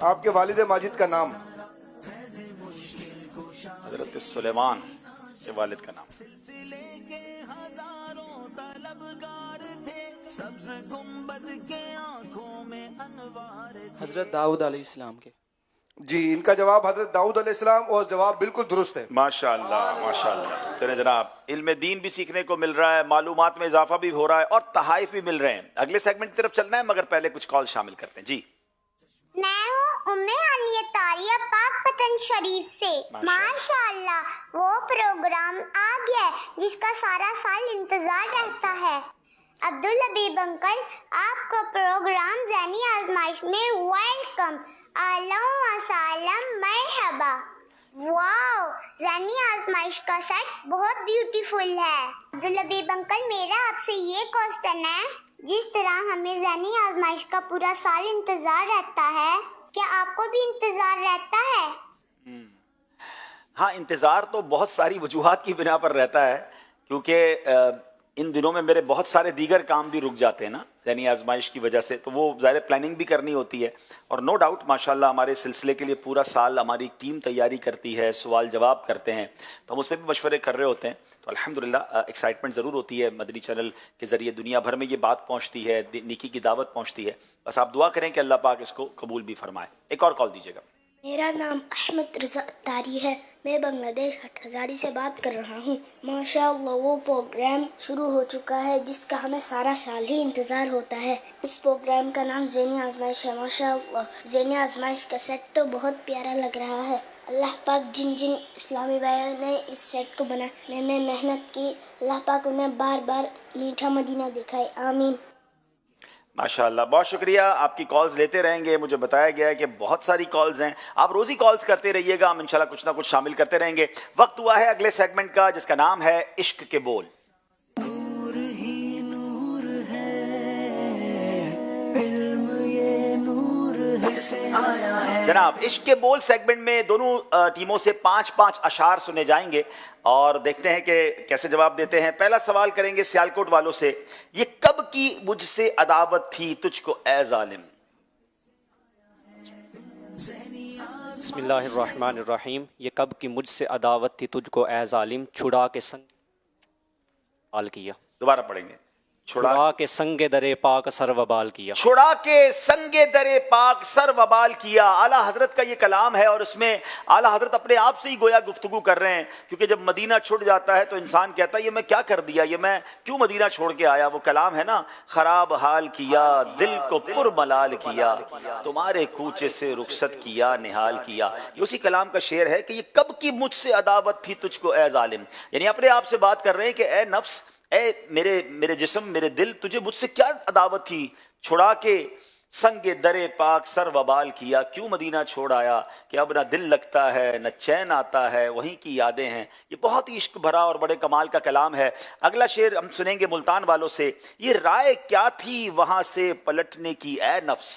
آپ کے والد ماجد کا نام؟ حضرت سلیمان کے والد کا نام؟ حضرت داؤد علیہ السلام کے۔ جی ان کا جواب حضرت داؤد علیہ السلام، اور جواب بالکل درست ہے۔ ماشاءاللہ ماشاءاللہ۔ چلیں جناب، علم دین بھی سیکھنے کو مل رہا ہے، معلومات میں اضافہ بھی ہو رہا ہے اور تحائف بھی مل رہے ہیں۔ اگلے سیگمنٹ کی طرف چلنا ہے، مگر پہلے کچھ کال شامل کرتے ہیں۔ جی میں ہوں عالیہ طاریہ پاک پتن شریف سے۔ ماشاءاللہ وہ پروگرام آ گیا ہے جس کا سارا سال انتظار رہتا ہے۔ عبدالحبیب انکل، آپ کو پروگرام ذہنی آزمائش میں ویلکم، اہلا و سہلا، مرحبا۔ واو، ذہنی آزمائش کا سیٹ بہت بیوٹیفل ہے۔ عبدالحبیب انکل، میرا آپ سے یہ کوسچن ہے، جس طرح ہمیں ذہنی آزمائش کا پورا سال انتظار رہتا ہے، کیا آپ کو بھی انتظار رہتا ہے؟ ہاں، انتظار تو بہت ساری وجوہات کی بنا پر رہتا ہے، کیونکہ ان دنوں میں میرے بہت سارے دیگر کام بھی رک جاتے ہیں نا ذہنی آزمائش کی وجہ سے، تو وہ ظاہر پلاننگ بھی کرنی ہوتی ہے، اور نو ڈاؤٹ ماشاءاللہ ہمارے سلسلے کے لیے پورا سال ہماری ٹیم تیاری کرتی ہے، سوال جواب کرتے ہیں، تو ہم اس پہ بھی مشورے کر رہے ہوتے ہیں، تو الحمدللہ ایکسائٹمنٹ ضرور ہوتی ہے۔ مدنی چینل کے ذریعے دنیا بھر میں یہ بات پہنچتی ہے، نیکی کی دعوت پہنچتی ہے، بس آپ دعا کریں کہ اللہ پاک اس کو قبول بھی فرمائے۔ ایک اور کال دیجیے گا۔ میرا نام احمد رضا اتاری ہے، میں بنگلہ دیش ہٹ ہزاری سے بات کر رہا ہوں۔ ماشاءاللہ وہ پروگرام شروع ہو چکا ہے جس کا ہمیں سارا سال ہی انتظار ہوتا ہے۔ اس پروگرام کا نام ذہنی آزمائش ہے۔ ماشاءاللہ ذہنی آزمائش کا سیٹ تو بہت پیارا لگ رہا ہے۔ اللہ پاک جن جن اسلامی بھائیوں نے اس سیٹ کو بنانے میں محنت کی، اللہ پاک انہیں بار بار میٹھا مدینہ دکھائے، آمین۔ ماشاءاللہ، بہت شکریہ، آپ کی کالز لیتے رہیں گے۔ مجھے بتایا گیا ہے کہ بہت ساری کالز ہیں، آپ روزی کالز کرتے رہیے گا، ہم انشاءاللہ کچھ نہ کچھ شامل کرتے رہیں گے۔ وقت ہوا ہے اگلے سیگمنٹ کا، جس کا نام ہے عشق کے بول۔ نور ہی نور ہے، علم یہ نور سے آیا ہے۔ جناب عشق کے بول سیگمنٹ میں دونوں ٹیموں سے 5 اشعار سنے جائیں گے اور دیکھتے ہیں کہ کیسے جواب دیتے ہیں۔ پہلا سوال کریں گے سیالکوٹ والوں سے، یہ کب کی مجھ سے عداوت تھی تجھ کو اے ظالم؟ بسم اللہ الرحمن الرحیم۔ یہ کب کی مجھ سے عداوت تھی تجھ کو اے ظالم، چھڑا کے سنگ بال کیا۔ دوبارہ پڑھیں گے۔ چھڑا کے سنگ درے پاک سر وبال کیا۔ چھڑا کے سنگ درے پاک سر وبال کیا۔ اعلیٰ حضرت کا یہ کلام ہے، اور اس میں اعلیٰ حضرت اپنے آپ سے ہی گویا گفتگو کر رہے ہیں، کیونکہ جب مدینہ چھوٹ جاتا ہے تو انسان کہتا ہے یہ میں کیا کر دیا، یہ میں کیوں مدینہ چھوڑ کے آیا۔ وہ کلام ہے نا، خراب حال کیا دل کو پر ملال کیا، تمہارے کوچے سے رخصت کیا نہال کیا۔ یہ اسی کلام کا شعر ہے کہ یہ کب کی مجھ سے عداوت تھی تجھ کو اے ظالم، یعنی اپنے آپ سے بات کر رہے ہیں کہ اے نفس، اے میرے جسم، میرے دل، تجھے مجھ سے کیا عداوت تھی، چھڑا کے سنگ درے پاک سر وبال کیا، کیوں مدینہ چھوڑ آیا کہ اب نہ دل لگتا ہے نہ چین آتا ہے، وہیں کی یادیں ہیں۔ یہ بہت ہی عشق بھرا اور بڑے کمال کا کلام ہے۔ اگلا شعر ہم سنیں گے ملتان والوں سے، یہ رائے کیا تھی وہاں سے پلٹنے کی اے نفس؟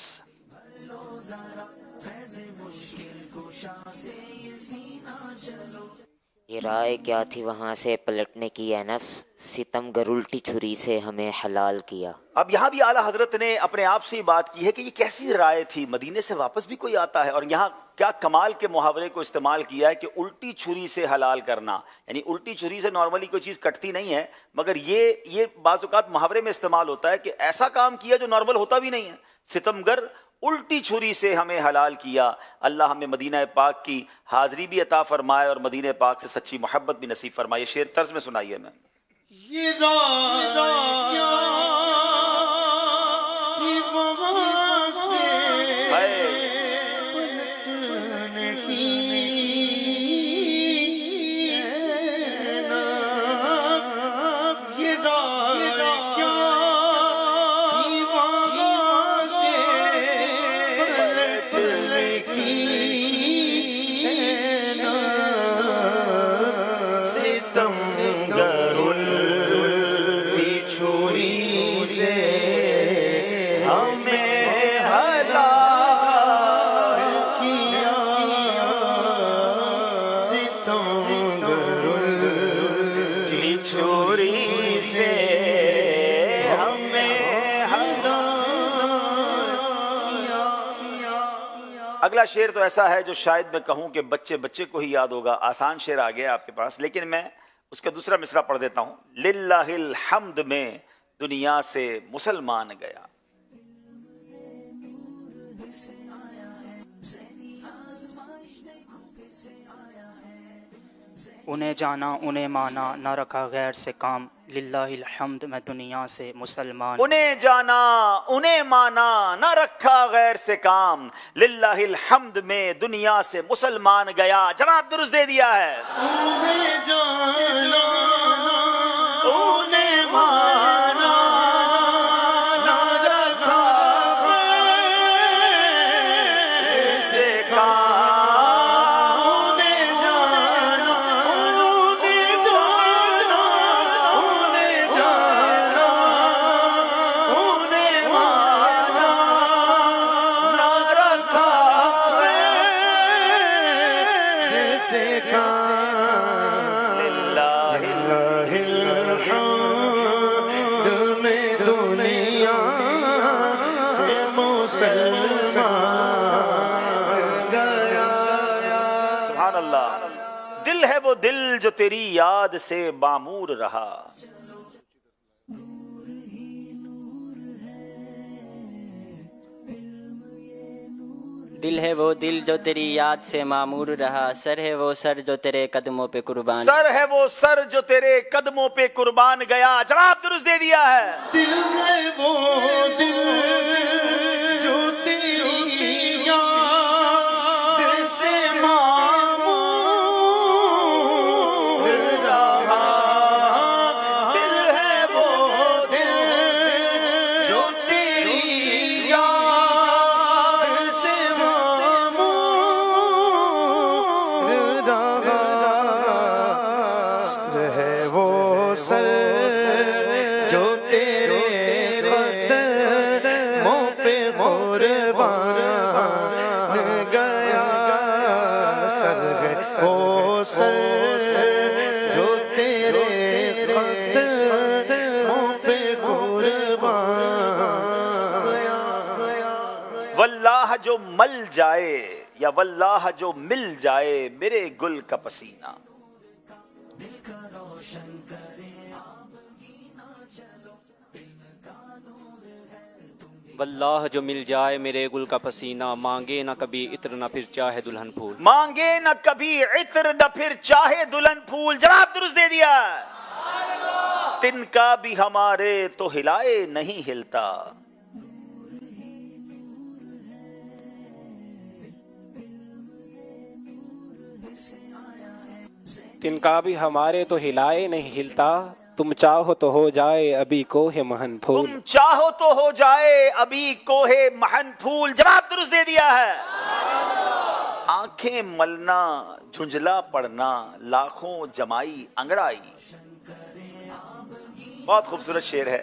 یہ رائے کیا تھی وہاں سے پلٹنے کی اے نفس، ستمگر الٹی چھری سے ہمیں حلال کیا۔ اب یہاں بھی اعلیٰ حضرت نے اپنے آپ سے یہ بات کی ہے کہ یہ کیسی رائے تھی، مدینے سے واپس بھی کوئی آتا ہے اور یہاں کیا کمال کے محاورے کو استعمال کیا ہے کہ الٹی چھری سے حلال کرنا، یعنی الٹی چھری سے نارملی کوئی چیز کٹتی نہیں ہے، مگر یہ بعض اوقات محاورے میں استعمال ہوتا ہے کہ ایسا کام کیا جو نارمل ہوتا بھی نہیں ہے۔ ستمگر الٹی چھری سے ہمیں حلال کیا۔ اللہ ہمیں مدینہ پاک کی حاضری بھی عطا فرمائے اور مدینہ پاک سے سچی محبت بھی نصیب فرمائے۔ شعر طرز میں سنائیے میں۔ یہ رائے کیا تھی وہاں سے پلٹنے کی، یہ رائے کیا تھی وہاں سے پلٹنے کی، ستمگر اگلا شعر تو ایسا ہے جو شاید میں کہوں کہ بچے بچے کو ہی یاد ہوگا، آسان شعر آ گیا آپ کے پاس، لیکن میں اس کا دوسرا مصرع پڑھ دیتا ہوں۔ للہ الحمد میں دنیا سے مسلمان گیا۔ انہیں جانا انہیں مانا نہ رکھا غیر سے کام، للہ الحمد میں دنیا سے مسلمان۔ انہیں جانا انہیں مانا نہ رکھا غیر سے کام، للہ الحمد میں دنیا سے مسلمان گیا۔ جواب درست دے دیا ہے۔ انہیں جانا انہیں مانا نہ رکھا غیر سے کام، دل ہے وہ دل جو تیری یاد سے معمور رہا۔ دل ہے وہ دل جو تیری یاد سے معمور رہا، سر ہے وہ سر جو تیرے قدموں پہ قربان، سر ہے وہ سر جو تیرے قدموں پہ قربان گیا۔ جواب درست دے دیا ہے۔ دل ہے وہ دل جو تیری یاد سے معمور رہا، دل ہے وہ دل جو تیری یاد سے معمور رہا، سر ہے وہ سر جو تیرے قدموں پہ قربان گیا، سر ہے وہ سر جو تیرے قدموں پہ قربان گیا۔ واللہ جو مل جائے یا واللہ جو مل جائے میرے گل کا پسینہ، واللہ جو مل جائے میرے گل کا پسینہ، مانگے نہ کبھی عطر نہ پھر چاہے دلہن پھول، مانگے نہ کبھی عطر نہ پھر چاہے دلہن پھول۔ جواب درست دے دیا۔ تن کا بھی ہمارے تو ہلائے نہیں ہلتا، تن کا بھی ہمارے تو ہلائے نہیں ہلتا، تم چاہو تو ہو جائے ابھی کوہ مہن پھول، تم چاہو تو ہو جائے ابھی کوہ مہن پھول۔ جواب درست دے دیا ہے۔ آنکھیں ملنا جھنجھلا پڑنا لاکھوں جمائی انگڑائی، بہت خوبصورت شعر ہے۔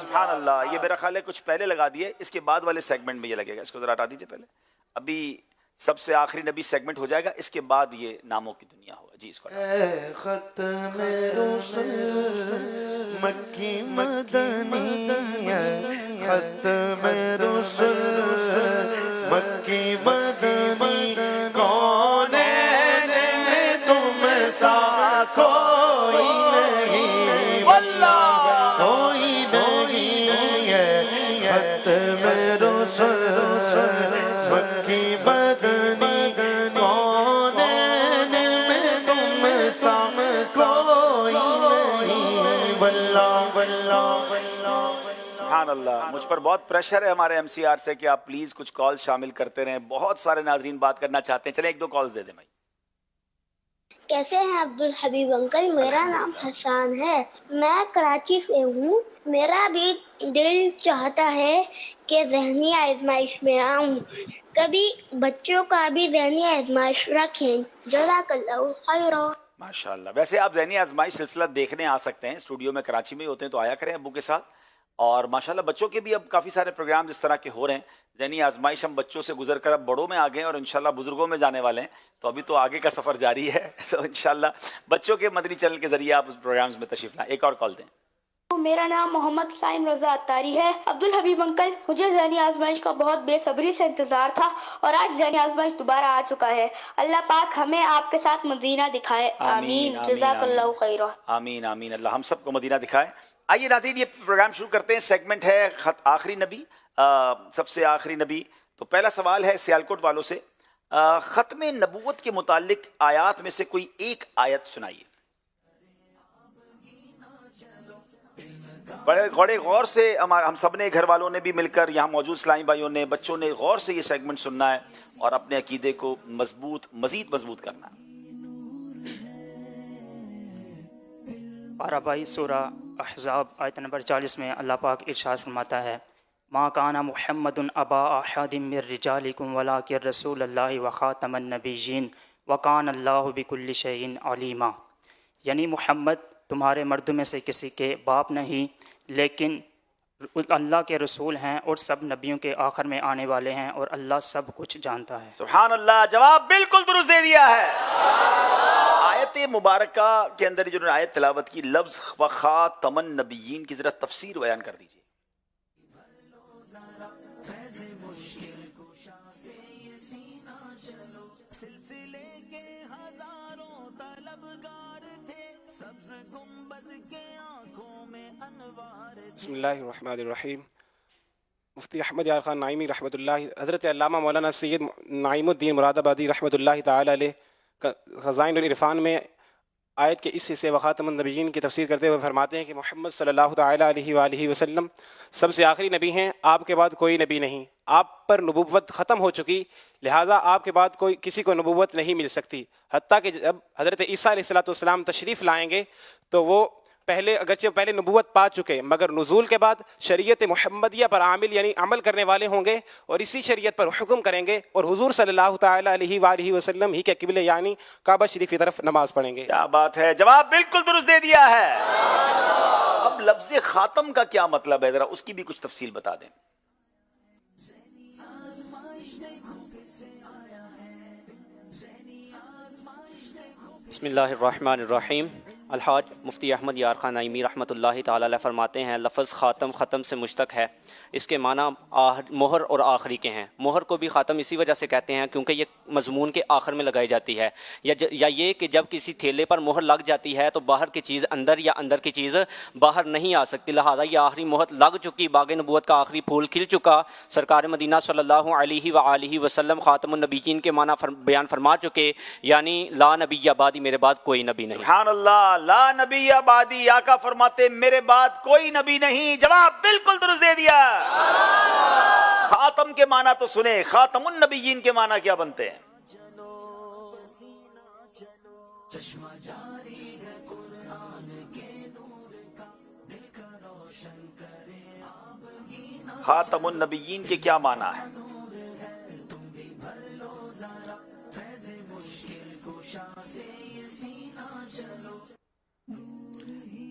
سبحان اللہ. یہ میرا خیال ہے کچھ پہلے لگا دیے, اس کے بعد والے سیگمنٹ میں یہ لگے گا. اس کو ذرا ہٹا دیجیے پہلے. ابھی سب سے آخری نبی سیگمنٹ ہو جائے گا, اس کے بعد یہ ناموں کی دنیا ہوگا. جی اس کو اے ختم رسل مکی مدنی ختم رسل مکی مدنی کونین میں تم سا کوئی نہیں واللہ کوئی نہیں ہے. ختم رسل مکی مدنی کونین میں تم سا کوئی نہیں واللہ واللہ. سبحان اللہ. مجھ پر بہت پریشر ہے ہمارے ایم سی آر سے کہ آپ پلیز کچھ کال شامل کرتے رہیں. بہت سارے ناظرین بات کرنا چاہتے ہیں. چلیں ایک دو کالز دے دیں بھائی. کیسے ہیں عبدالحبیب انکل؟ میرا نام حسان ہے, میں کراچی سے ہوں. میرا بھی دل چاہتا ہے کہ ذہنی آزمائش میں آؤں. کبھی بچوں کا بھی ذہنی آزمائش رکھیں. جزاک اللہ خیر. ماشاء اللہ. ویسے آپ ذہنی آزمائش سلسلہ دیکھنے آ سکتے ہیں, اسٹوڈیو میں کراچی میں ہوتے ہیں تو آیا کریں ابو کے ساتھ. اور ماشاءاللہ بچوں کے بھی اب کافی سارے پروگرام اس طرح کے ہو رہے ہیں. ذہنی آزمائش ہم بچوں سے گزر کر اب بڑوں میں آ گئے ہیں اور انشاءاللہ بزرگوں میں جانے والے ہیں. تو ابھی تو آگے کا سفر جاری ہے. تو انشاءاللہ بچوں کے مدنی چینل کے ذریعے آپ اس پروگرامز میں تشریف لائیں. ایک اور کال دیں. میرا نام محمد سائم رضا اتاری ہے. عبدالحبیب انکل, مجھے ذہنی آزمائش کا بہت بے صبری سے انتظار تھا اور آج ذہنی آزمائش دوبارہ آ چکا ہے. اللہ پاک ہمیں آپ کے ساتھ مدینہ دکھائے. آمین. جزاک اللہ خیر. آمین آمین. اللہ ہم سب کو مدینہ دکھائے. آئیے ناظرین یہ پروگرام شروع کرتے ہیں. سیگمنٹ ہے آخری نبی, سب سے آخری نبی. تو پہلا سوال ہے سیالکوٹ والوں سے, ختم نبوت کے متعلق آیات میں سے کوئی ایک آیت سنائیے. بڑے غور سے ہم سب نے, گھر والوں نے بھی مل کر, یہاں موجود اسلامی بھائیوں نے, بچوں نے غور سے یہ سیگمنٹ سننا ہے اور اپنے عقیدے کو مزید مضبوط کرنا ہے. پارہ بائی سورہ احزاب آیت نمبر 40 میں اللہ پاک ارشاد فرماتا ہے, ما کان محمد ابا احد من رجالکم ولکن رسول اللہ وخاتم النبیین وکان اللہ بکل شیء علیما. یعنی محمد تمہارے مردوں میں سے کسی کے باپ نہیں, لیکن اللہ کے رسول ہیں اور سب نبیوں کے آخر میں آنے والے ہیں اور اللہ سب کچھ جانتا ہے. سبحان اللہ. جواب بالکل درست دے دیا ہے. آیت مبارکہ کے اندر جو آیت تلاوت کی, لفظ وخاتم النبیین کی ذرا تفسیر بیان کر دیجیے. بسم اللہ الرحمن الرحیم. مفتی احمد یار خان نائمی رحمۃ اللہ, حضرت علامہ مولانا سید نعیم الدین مراد آبادی رحمۃ اللہ تعالی علیہ خزائن العرفان میں آیت کے اس حصے وخاتم النبیین کی تفسیر کرتے ہوئے فرماتے ہیں کہ محمد صلی اللہ تعالی علیہ وآلہ وسلم سب سے آخری نبی ہیں. آپ کے بعد کوئی نبی نہیں. آپ پر نبوت ختم ہو چکی, لہٰذا آپ کے بعد کوئی کسی کو نبوت نہیں مل سکتی. حتیٰ کہ جب حضرت عیسیٰ علیہ السلام تشریف لائیں گے تو وہ اگرچہ پہلے نبوت پا چکے, مگر نزول کے بعد شریعت محمدیہ پر عامل یعنی عمل کرنے والے ہوں گے اور اسی شریعت پر حکم کریں گے, اور حضور صلی اللہ تعالی علیہ وآلہ وسلم ہی کے قبلے یعنی کعبہ شریف کی طرف نماز پڑھیں گے. کیا بات ہے, جواب بالکل درست دے دیا ہے. اب لفظ خاتم کا کیا مطلب ہے, ذرا اس کی بھی کچھ تفصیل بتا دیں. بسم اللہ الرحمن الرحیم. الحاج مفتی احمد یار خان نعیمی رحمۃ اللہ تعالی علیہ فرماتے ہیں, لفظ خاتم ختم سے مشتق ہے. اس کے معنی مہر اور آخری کے ہیں. مہر کو بھی خاتم اسی وجہ سے کہتے ہیں کیونکہ یہ مضمون کے آخر میں لگائی جاتی ہے, یا یہ کہ جب کسی تھیلے پر مہر لگ جاتی ہے تو باہر کی چیز اندر یا اندر کی چیز باہر نہیں آ سکتی. لہٰذا یہ آخری مہر لگ چکی, باغ نبوت کا آخری پھول کھل چکا. سرکار مدینہ صلی اللہ علیہ وآلہ وسلم خاتم النبیین کے معنی بیان فرما چکے, یعنی لا نبی بعدی, میرے بعد کوئی نبی نہیں. سبحان اللہ. لا نبی بعدی, آقا فرماتے میرے بعد کوئی نبی نہیں. جواب بالکل درست دے دیا. خاتم کے معنی تو سنیں, خاتم النبیین کے معنی کیا بنتے ہیں؟ خاتم النبیین کے کیا معنی ہے؟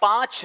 5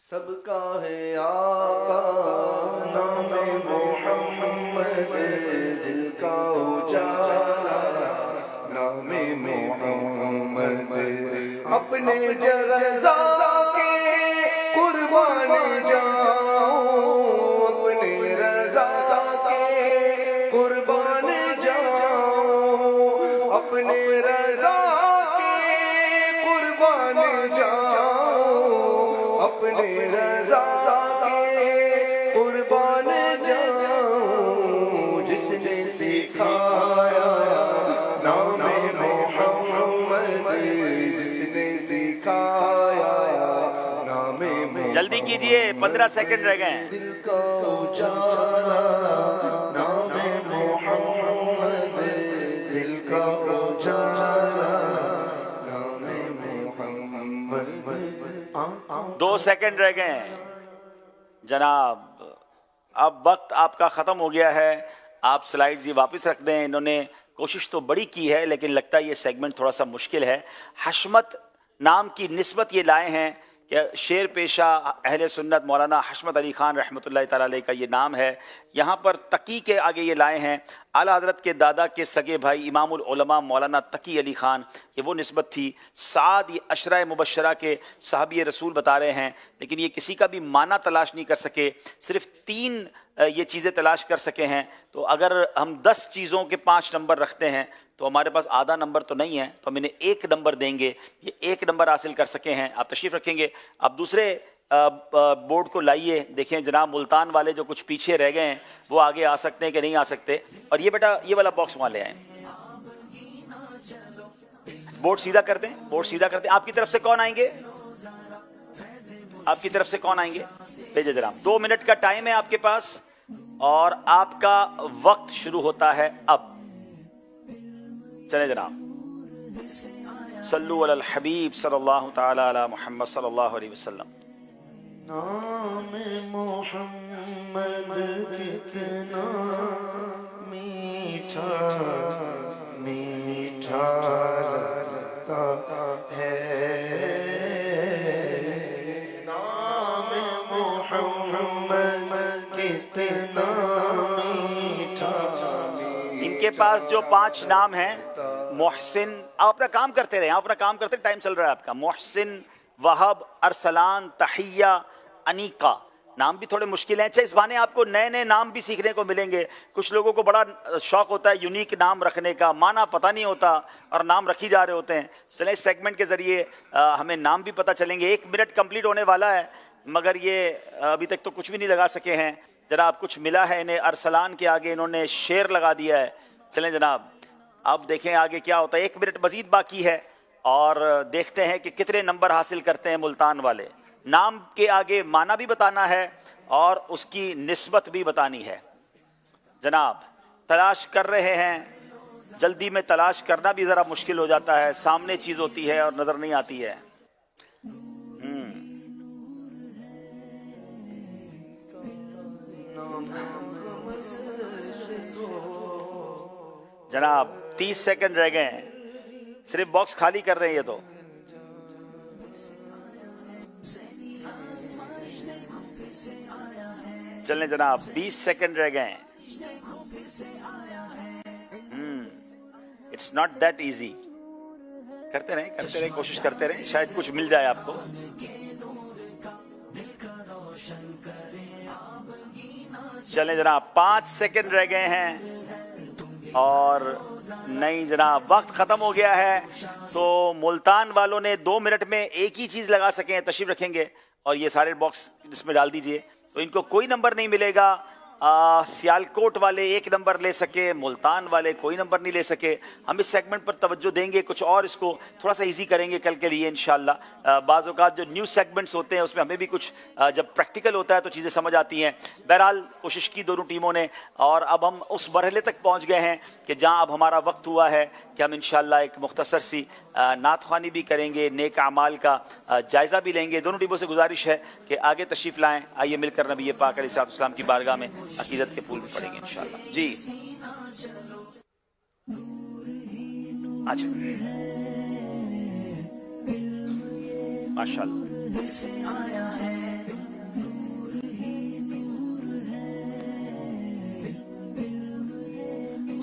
سب کا ہے آقا نام محمد دل کا اجالا نام محمد اپنے رضا کے قربان جاؤ اپنے رضا کے قربان جاؤ اپنے رضا کے قربان جاؤ اپنے رضا کے قربان جاؤ جس نے سکھایا نام محمد جس نے سکھایا نام محمد جلدی کیجئے 15 سیکنڈ رہ گئے ہیں دل کا اجالا نام محمد دل کا اجالا نام محمد 2 سیکنڈ رہ گئے ہیں جناب. اب وقت آپ کا ختم ہو گیا ہے. آپ سلائیڈز یہ واپس رکھ دیں. انہوں نے کوشش تو بڑی کی ہے لیکن لگتا ہے یہ سیگمنٹ تھوڑا سا مشکل ہے. حشمت نام کی نسبت یہ لائے ہیں کہ شیر پیشہ اہل سنت مولانا حشمت علی خان رحمۃ اللہ تعالیٰ علیہ کا یہ نام ہے. یہاں پر تقی کے آگے یہ لائے ہیں. اعلیٰ حضرت کے دادا کے سگے بھائی امام العلماء مولانا تقی علی خان، یہ وہ نسبت تھی. سعد یہ عشرہ مبشرہ کے صحابی رسول بتا رہے ہیں لیکن یہ کسی کا بھی معنی تلاش نہیں کر سکے، صرف 3 یہ چیزیں تلاش کر سکے ہیں. تو اگر ہم 10 چیزوں کے 5 نمبر رکھتے ہیں تو ہمارے پاس آدھا نمبر تو نہیں ہے، تو ہم انہیں 1 نمبر دیں گے. یہ 1 نمبر حاصل کر سکے ہیں. آپ تشریف رکھیں گے. اب دوسرے بورڈ کو لائیے. دیکھیں جناب ملتان والے جو کچھ پیچھے رہ گئے ہیں وہ آگے آ سکتے ہیں کہ نہیں آ سکتے. اور یہ بیٹا یہ والا باکس وہاں لے آئیں. بورڈ سیدھا کر دیں. بورڈ سیدھا کر دیں. آپ کی طرف سے کون آئیں گے؟ آپ کی طرف سے کون آئیں گے؟ بھیجے جناب. 2 منٹ کا ٹائم ہے آپ کے پاس اور آپ کا وقت شروع ہوتا ہے اب. چلیں جناب. صلو علی الحبیب صلی اللہ تعالی علی محمد صلی اللہ علیہ وسلم. نام محمد کتنا میٹھا میٹھا لگتا ہے. نام محمد کتنا میٹھا. ان کے پاس جو 5 نام ہیں محسن، آپ اپنا کام کرتے رہیں، آپ اپنا کام کرتے رہیں، ٹائم چل رہا ہے آپ کا. محسن، وہب، ارسلان، تحیہ، انیقہ. نام بھی تھوڑے مشکل ہیں. اچھا اس بہانے آپ کو نئے نئے نام بھی سیکھنے کو ملیں گے. کچھ لوگوں کو بڑا شوق ہوتا ہے یونیک نام رکھنے کا، معنی پتہ نہیں ہوتا اور نام رکھی جا رہے ہوتے ہیں. چلیں اس سیگمنٹ کے ذریعے ہمیں نام بھی پتہ چلیں گے. 1 منٹ کمپلیٹ ہونے والا ہے مگر یہ ابھی تک تو کچھ بھی نہیں لگا سکے ہیں. جناب کچھ ملا ہے انہیں. ارسلان کے آگے انہوں نے شیر لگا دیا ہے. چلیں جناب اب دیکھیں آگے کیا ہوتا ہے. 1 منٹ مزید باقی ہے اور دیکھتے ہیں کہ کتنے نمبر حاصل کرتے ہیں ملتان والے. نام کے آگے معنی بھی بتانا ہے اور اس کی نسبت بھی بتانی ہے. جناب تلاش کر رہے ہیں. جلدی میں تلاش کرنا بھی ذرا مشکل ہو جاتا ہے، سامنے چیز ہوتی ہے اور نظر نہیں آتی ہے. جناب 30 سیکنڈ رہ گئے ہیں. صرف باکس خالی کر رہے ہیں یہ تو. چلیں جناب 20 سیکنڈ رہ گئے ہیں. It's not that easy. کرتے رہیں کوشش کرتے رہیں، شاید کچھ مل جائے آپ کو. چلیں جناب 5 سیکنڈ رہ گئے ہیں اور نہیں جناب وقت ختم ہو گیا ہے. تو ملتان والوں نے 2 منٹ میں ایک ہی چیز لگا سکیں. تشریف رکھیں گے اور یہ سارے باکس اس میں ڈال دیجئے. تو ان کو کوئی نمبر نہیں ملے گا. سیالکوٹ والے 1 نمبر لے سکے، ملتان والے کوئی نمبر نہیں لے سکے. ہم اس سیگمنٹ پر توجہ دیں گے، کچھ اور اس کو تھوڑا سا ایزی کریں گے کل کے لیے انشاءاللہ. بعض اوقات جو نیو سیگمنٹس ہوتے ہیں اس میں ہمیں بھی کچھ جب پریکٹیکل ہوتا ہے تو چیزیں سمجھ آتی ہیں. بہرحال کوشش کی دونوں ٹیموں نے اور اب ہم اس مرحلے تک پہنچ گئے ہیں کہ جہاں اب ہمارا وقت ہوا ہے کہ ہم انشاءاللہ ایک مختصر سی نعت خوانی بھی کریں گے، نیک اعمال کا جائزہ بھی لیں گے. دونوں ٹیموں سے گزارش ہے کہ آگے تشریف لائیں. آئیے مل کر نبی پاک علیہ السلام کی بارگاہ میں عقیدت کے پھول بھی پڑیں گے انشاءاللہ. جی اچھا ماشاءاللہ.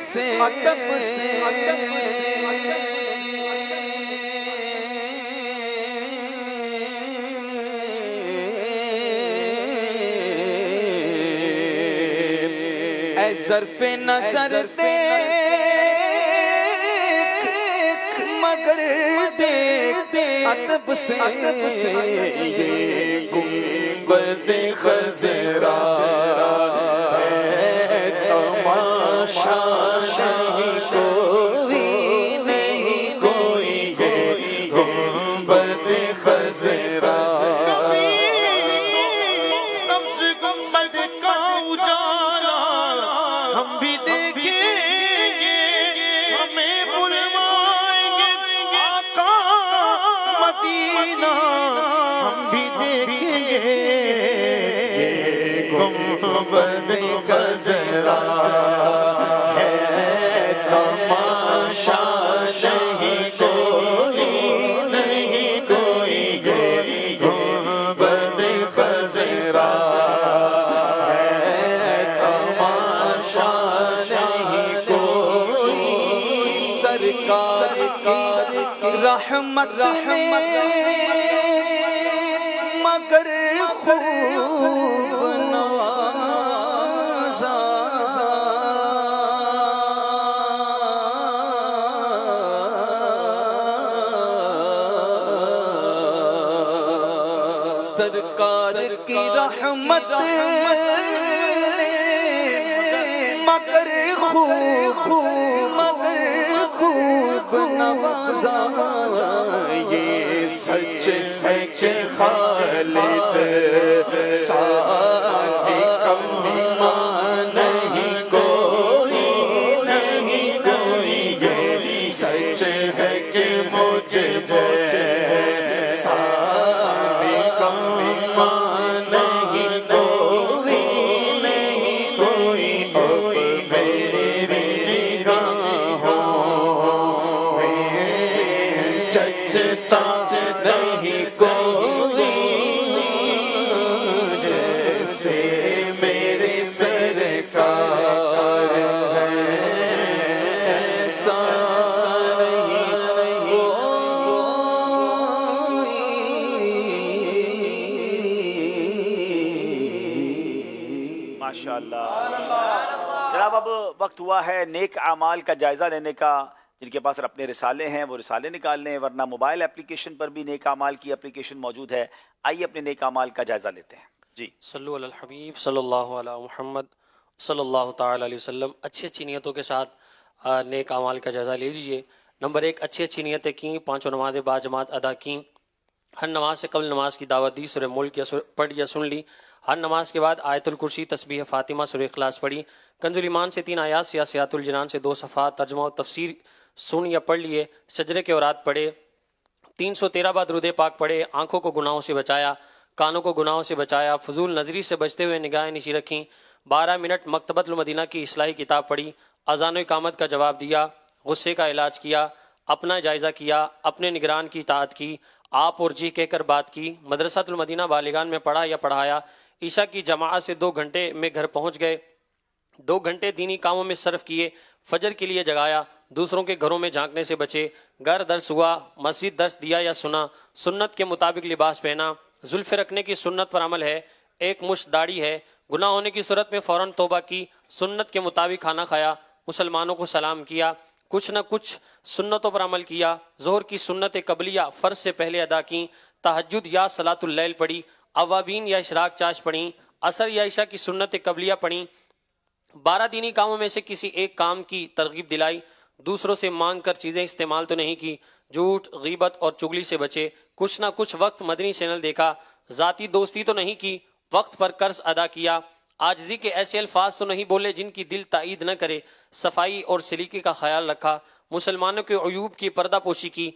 سے اے ظرف نظر دیکھ مگر دیکھ ادب سے یہ گنبد خضرا ہے تماشا نہیں کوئی نہیں کوئی گنبد خضرا سبز گنبد کا اجالا ہم بھی دیکھیں گے ہمیں بلوائیں گے آقا مدینہ ہم بھی دیکھیں گے گنبد خضرا ہے تماشا نہیں کوئی نہیں کوئی گنبد خضرا ہے تماشا نہیں کوئی سرکار کی رحمت مگر خوب نوازا سرکار کی رحمت مگر خوب نوازا یہ سچ سچ خالد سادی کما نہیں کوئی نہیں کوئی سچ سچ مجھ سادی کما نہیں کوئی نہیں کوئی میری نگاہوں میں چچتا نہیں کوئی جیسے میرے سرکار ہے ایسا ماشاءاللہ. جناب اب وقت ہوا ہے نیک اعمال کا جائزہ لینے کا. جن کے پاس اپنے رسالے ہیں وہ رسالے نکال لیں، ورنہ موبائل اپلیکیشن پر بھی نیک اعمال کی اپلیکیشن موجود ہے. آئیے اپنے نیک اعمال کا جائزہ لیتے ہیں. جی صلو علی الحبیب صلی اللہ علی محمد صلی اللہ تعالی علیہ وسلم. اچھی نیتوں کے ساتھ نیک اعمال کا جائزہ لے لیجئے. نمبر 1، اچھی نیتیں کیں، 5 نمازیں با جماعت ادا کیں، ہر نماز سے قبل نماز کی دعوت دی، سورہ ملک پڑھ یا سن لی، ہر نماز کے بعد آیت الکرسی، تسبیح فاطمہ، سورہ اخلاص پڑھی، کنز الایمان سے 3 آیات، سیاسیات الجنان سے 2 صفحات، ترجمہ و تفسیر سن یا پڑھ لیے، شجرے کے اوراد پڑھے، 313 بار درود پاک پڑھے، آنکھوں کو گناہوں سے بچایا، کانوں کو گناہوں سے بچایا، فضول نظری سے بچتے ہوئے نگاہیں نیچی رکھیں، 12 منٹ مکتبۃ المدینہ کی اصلاحی کتاب پڑھی، اذان و اقامت کا جواب دیا، غصے کا علاج کیا، اپنا جائزہ کیا، اپنے نگران کی اطاعت کی، آپ اور جی کہہ کر بات کی، مدرسۃ المدینہ بالغان میں پڑھا یا پڑھایا، عشاء کی جماعت سے 2 گھنٹے میں گھر پہنچ گئے، 2 گھنٹے دینی کاموں میں صرف کیے، فجر کے لیے جگایا، دوسروں کے گھروں میں جھانکنے سے بچے، گھر درس ہوا، مسجد درس دیا یا سنا، سنت کے مطابق لباس پہنا، زلف رکھنے کی سنت پر عمل ہے، 1 مشت داڑھی ہے، گناہ ہونے کی صورت میں فوراً توبہ کی، سنت کے مطابق کھانا کھایا، مسلمانوں کو سلام کیا، کچھ نہ کچھ سنتوں پر عمل کیا، ظہر کی سنت قبلیہ فرض سے پہلے ادا کی، تہجد یا صلاۃ اللیل پڑھی، اوابین یا اشراق چاش پڑھی، عصر یا عشاء کی سنت قبلیہ پڑھی، 12 دینی کاموں میں سے کسی ایک کام کی ترغیب دلائی، دوسروں سے مانگ کر چیزیں استعمال تو نہیں کی، جھوٹ، غیبت اور چگلی سے بچے، کچھ نہ کچھ وقت مدنی چینل دیکھا، ذاتی دوستی تو نہیں کی، وقت پر قرض ادا کیا، عاجزی کے ایسے الفاظ تو نہیں بولے جن کی دل تائید نہ کرے، صفائی اور سلیقے کا خیال رکھا، مسلمانوں کے عیوب کی پردہ پوشی کی،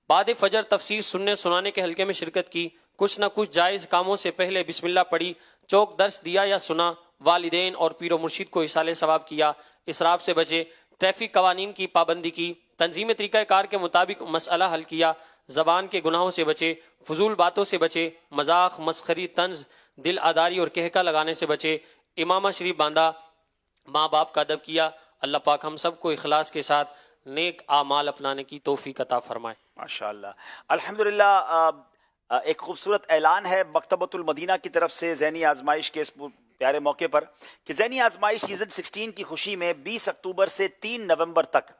بعد فجر تفسیر سننے سنانے کے حلقے میں شرکت کی، کچھ نہ کچھ جائز کاموں سے پہلے بسم اللہ پڑھی، چوک درس دیا یا سنا، والدین اور پیر و مرشد کو اصالہ ثواب کیا، اسراف سے بچے، ٹریفک قوانین کی پابندی کی، تنظیم طریقہ کار کے مطابق مسئلہ حل کیا، زبان کے گناہوں سے بچے، فضول باتوں سے بچے، مذاق، مسخری، طنز، دل آداری اور کہکا لگانے سے بچے، امامہ شریف باندھا، ماں باپ کا ادب کیا، اللہ پاک ہم سب کو اخلاص کے ساتھ نیک اعمال اپنانے کی توفیق عطا فرمائے. ماشاءاللہ. الحمدللہ ایک خوبصورت اعلان ہے مکتبۃ المدینہ کی طرف سے ذہنی آزمائش کے اس پیارے موقع پر کہ ذہنی آزمائش سیزن 16 کی خوشی میں 20 اکتوبر سے 3 نومبر تک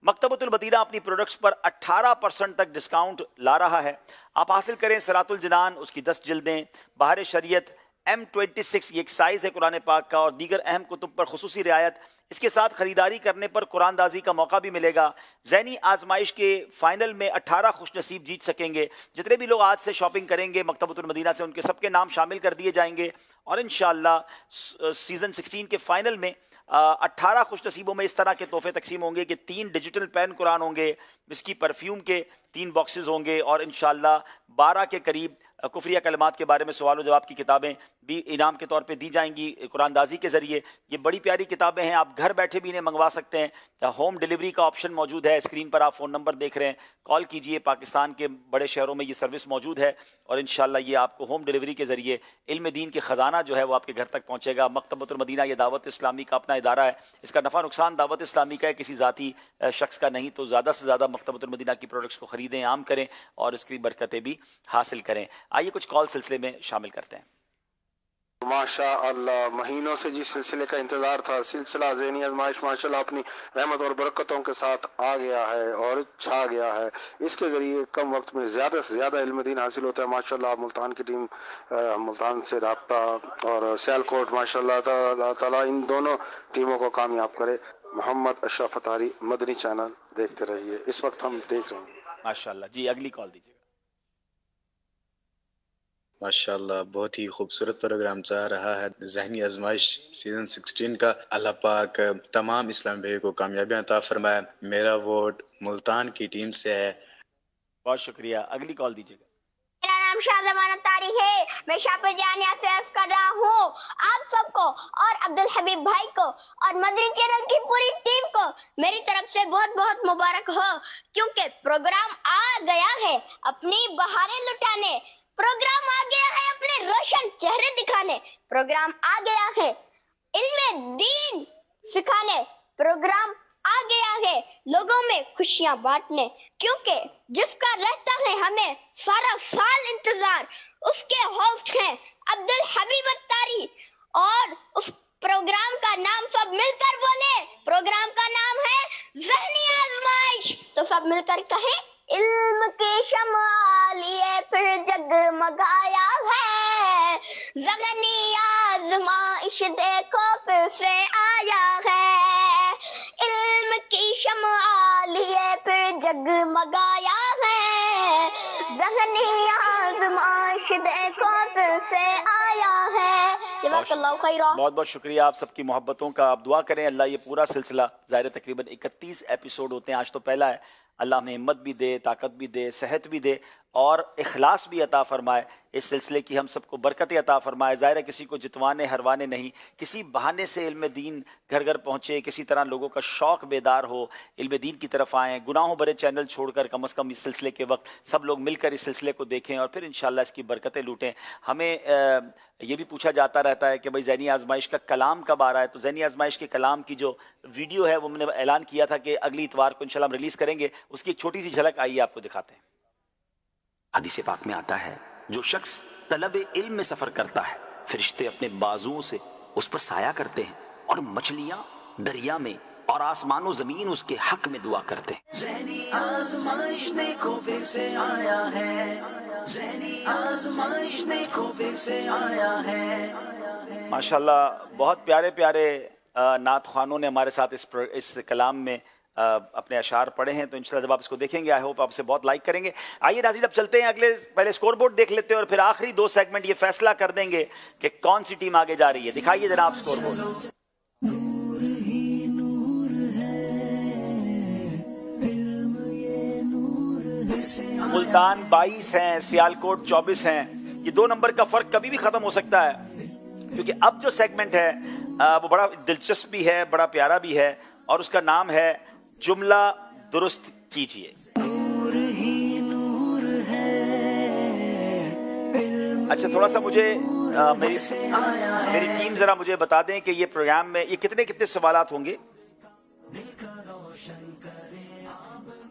مکتبۃ المدینہ اپنی پروڈکٹس پر 18% تک ڈسکاؤنٹ لا رہا ہے. آپ حاصل کریں صراط الجنان، اس کی 10 جلدیں، بہار شریعت، M26 یہ ایک سائز ہے قرآن پاک کا، اور دیگر اہم کتب پر خصوصی رعایت. اس کے ساتھ خریداری کرنے پر قرآن دازی کا موقع بھی ملے گا. ذہنی آزمائش کے فائنل میں 18 خوش نصیب جیت سکیں گے. جتنے بھی لوگ آج سے شاپنگ کریں گے مکتبۃ المدینہ سے، ان کے سب کے نام شامل کر دیے جائیں گے، اور انشاءاللہ سیزن 16 کے فائنل میں 18 خوش نصیبوں میں اس طرح کے تحفے تقسیم ہوں گے کہ 3 ڈیجیٹل پین قرآن ہوں گے، مسکی پرفیوم کے 3 باکسز ہوں گے، اور انشاءاللہ 12 کے قریب کفریہ کلمات کے بارے میں سوال و جواب کی کتابیں بھی انعام کے طور پہ دی جائیں گی قرآن دازی کے ذریعے. یہ بڑی پیاری کتابیں ہیں، آپ گھر بیٹھے بھی انہیں منگوا سکتے ہیں. ہوم ڈیلیوری کا آپشن موجود ہے. اسکرین پر آپ فون نمبر دیکھ رہے ہیں، کال کیجئے. پاکستان کے بڑے شہروں میں یہ سروس موجود ہے، اور انشاءاللہ یہ آپ کو ہوم ڈیلیوری کے ذریعے علم دین کے خزانہ جو ہے وہ آپ کے گھر تک پہنچے گا. مکتبۃ المدینہ یہ دعوت اسلامی کا اپنا ادارہ ہے. اس کا نفع نقصان دعوت اسلامی کا ہے، کسی ذاتی شخص کا نہیں. تو زیادہ سے زیادہ مکتبۃ المدینہ کی پروڈکٹس کو خریدیں، عام کریں، اور اس کی برکتیں بھی حاصل کریں. آئیے کچھ کال سلسلے میں شامل کرتے ہیں. ماشاء اللہ، مہینوں سے جس سلسلے کا انتظار تھا، سلسلہ ذہنی آزمائش ماشاءاللہ اپنی رحمت اور برکتوں کے ساتھ آ گیا ہے اور چھا گیا ہے. اس کے ذریعے کم وقت میں زیادہ سے زیادہ علم دین حاصل ہوتا ہے. ماشاءاللہ ملتان کی ٹیم، ملتان سے رابطہ اور سیالکوٹ، ماشاءاللہ اللہ تعالیٰ ان دونوں ٹیموں کو کامیاب کرے. محمد اشرف اتاری، مدنی چینل دیکھتے رہیے. اس وقت ہم دیکھ رہے ہیں. ماشاءاللہ. جی اگلی کال دیجیے. ماشاءاللہ بہت ہی خوبصورت پروگرام چل رہا ہے ذہنی آزمائش سیزن 16 کا. اللہ پاک تمام اسلام بھائی کو کامیابی عطا فرمائے. میرا ووٹ ملتان کی ٹیم سے ہے. بہت شکریہ. اگلی کال دیجیے گا. میرا نام شاہزمان اتاری ہے، میں شاپر جانیہ سے عرض کر رہا ہوں آپ سب کو اور عبدالحبیب بھائی کو اور مدنی چینل کی پوری ٹیم کو میری طرف سے بہت بہت مبارک ہو، کیونکہ پروگرام آ گیا ہے اپنی بہاریں لٹانے، پروگرام آ گیا ہے اپنے روشن چہرے دکھانے، پروگرام آ گیا ہے علم دین سکھانے، پروگرام آ گیا ہے لوگوں میں خوشیاں بانٹنے، کیونکہ جس کا رہتا ہے ہمیں سارا سال انتظار، اس کے ہوسٹ ہیں عبدالحبیب اتاری، اور اس پروگرام کا نام سب مل کر بولے. پروگرام کا نام ہے ذہنی آزمائش. تو سب مل کر کہیں، علم کی شمع لیے پھر جگمگایا ہے، ذہنی آزمائش دیکھو پھر سے آیا ہے، علم کی شمع لیے پھر جگمگایا ہے، ذہنی آزمائش دیکھو پھر سے آیا ہے. جزاک اللہ خیرہ. بہت بہت شکریہ آپ سب کی محبتوں کا. آپ دعا کریں اللہ یہ پورا سلسلہ، ظاہر تقریباً 31 ایپیسوڈ ہوتے ہیں، آج تو پہلا ہے، اللہ ہمیں ہمت بھی دے، طاقت بھی دے، صحت بھی دے، اور اخلاص بھی عطا فرمائے. اس سلسلے کی ہم سب کو برکتیں عطا فرمائے. ظاہر ہے کسی کو جتوانے ہروانے نہیں، کسی بہانے سے علم دین گھر گھر پہنچے، کسی طرح لوگوں کا شوق بیدار ہو، علم دین کی طرف آئیں. گناہوں بھرے چینل چھوڑ کر کم از کم اس سلسلے کے وقت سب لوگ مل کر اس سلسلے کو دیکھیں، اور پھر انشاءاللہ اس کی برکتیں لوٹیں. ہمیں یہ بھی پوچھا جاتا رہتا ہے کہ بھائی ذہنی آزمائش کا کلام کب آ رہا ہے. تو ذہنی آزمائش کے کلام کی جو ویڈیو ہے وہ ہم نے اعلان کیا تھا کہ اگلی اتوار کو انشاءاللہ ہم ریلیز کریں گے. اس کی ایک چھوٹی سی جھلک آئیے آپ کو دکھاتے ہیں. حدیث پاک میں آتا ہے جو شخص طلب علم میں سفر کرتا ہے فرشتے اپنے بازوؤں سے اس پر سایہ کرتے ہیں، اور مچھلیاں دریا میں اور آسمان و زمین اس کے حق میں دعا کرتے ہیں. ذہنی آزمائش دیکھو پھر سے آیا ہے، ذہنی آزمائش دیکھو پھر سے آیا ہے. ماشاءاللہ بہت پیارے پیارے نعت خوانوں نے ہمارے ساتھ اس کلام میں اپنے اشعار پڑھے ہیں. تو انشاءاللہ جب آپ اس کو دیکھیں گے آئی ہوپ آپ اسے بہت لائک کریں گے. آئیے ناظرین اب چلتے ہیں اگلے، پہلے اسکور بورڈ دیکھ لیتے ہیں اور پھر آخری 2 سیگمنٹ یہ فیصلہ کر دیں گے کہ کون سی ٹیم آگے جا رہی ہے. دکھائیے جناب اسکور بورڈ. ملتان 22 ہیں، سیالکوٹ 24 ہیں. یہ 2 نمبر کا فرق کبھی بھی ختم ہو سکتا ہے، کیونکہ اب جو سیگمنٹ ہے وہ بڑا دلچسپ بھی ہے، بڑا پیارا بھی ہے، اور اس کا نام ہے جملہ درست کیجئے. اچھا تھوڑا سا مجھے میری ٹیم ذرا مجھے بتا دیں کہ یہ پروگرام میں یہ کتنے سوالات ہوں گے.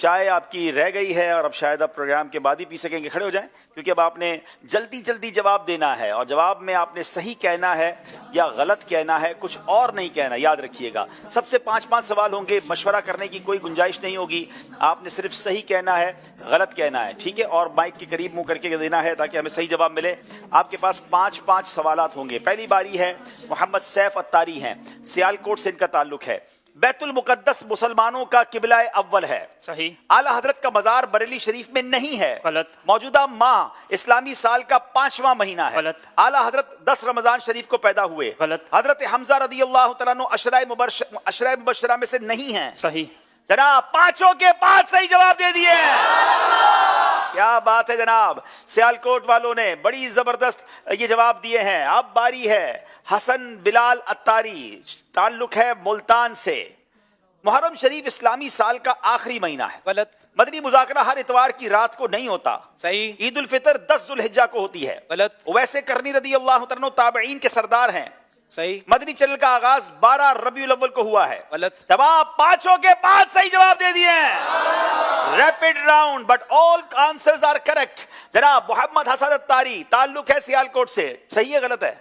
چائے آپ کی رہ گئی ہے اور اب شاید آپ پروگرام کے بعد ہی پی سکیں گے. کھڑے ہو جائیں کیونکہ اب آپ نے جلدی جلدی جواب دینا ہے اور جواب میں آپ نے صحیح کہنا ہے یا غلط کہنا ہے, کچھ اور نہیں کہنا. یاد رکھیے گا سب سے 5 سوال ہوں گے, مشورہ کرنے کی کوئی گنجائش نہیں ہوگی. آپ نے صرف صحیح کہنا ہے, غلط کہنا ہے, ٹھیک ہے, اور مائک کے قریب منہ کر کے دینا ہے تاکہ ہمیں صحیح جواب ملے. آپ کے پاس 5 سوالات ہوں گے. پہلی باری ہے محمد سیف اتاری ہیں, سیالکوٹ سے ان کا تعلق ہے. بیت المقدس مسلمانوں کا قبلہ اول ہے, صحیح. اعلیٰ حضرت کا مزار بریلی شریف میں نہیں ہے, غلط. موجودہ ماہ اسلامی سال کا 5واں مہینہ ہے, غلط. اعلیٰ حضرت 10 رمضان شریف کو پیدا ہوئے, غلط. حضرت حمزہ رضی اللہ تعالیٰ عنہ عشرۂ مبشرہ میں سے نہیں ہیں, صحیح. جناب 5 کے 5 صحیح جواب دے دیے. کیا بات ہے جناب, سیالکوٹ والوں نے بڑی زبردست یہ جواب دیے ہیں. اب باری ہے حسن بلال اتاری, تعلق ہے ملتان سے. محرم شریف اسلامی سال کا آخری مہینہ ہے, غلط. مدنی مذاکرہ ہر اتوار کی رات کو نہیں ہوتا, صحیح. عید الفطر 10 ذوالحجہ کو ہوتی ہے, غلط. ویسے کرنی رضی اللہ تعالیٰ عنہ تابعین کے سردار ہیں, صحیح. مدنی چینل کا آغاز 12 ربیع الاول کو ہوا ہے, غلط. جواب 5 کے 5 صحیح جواب دے دیے ہیں. Rapid round but all answers are correct. جناب محمد حسن اتاری, تعلق ہے سیالکوٹ سے, صحیح ہے غلط ہے؟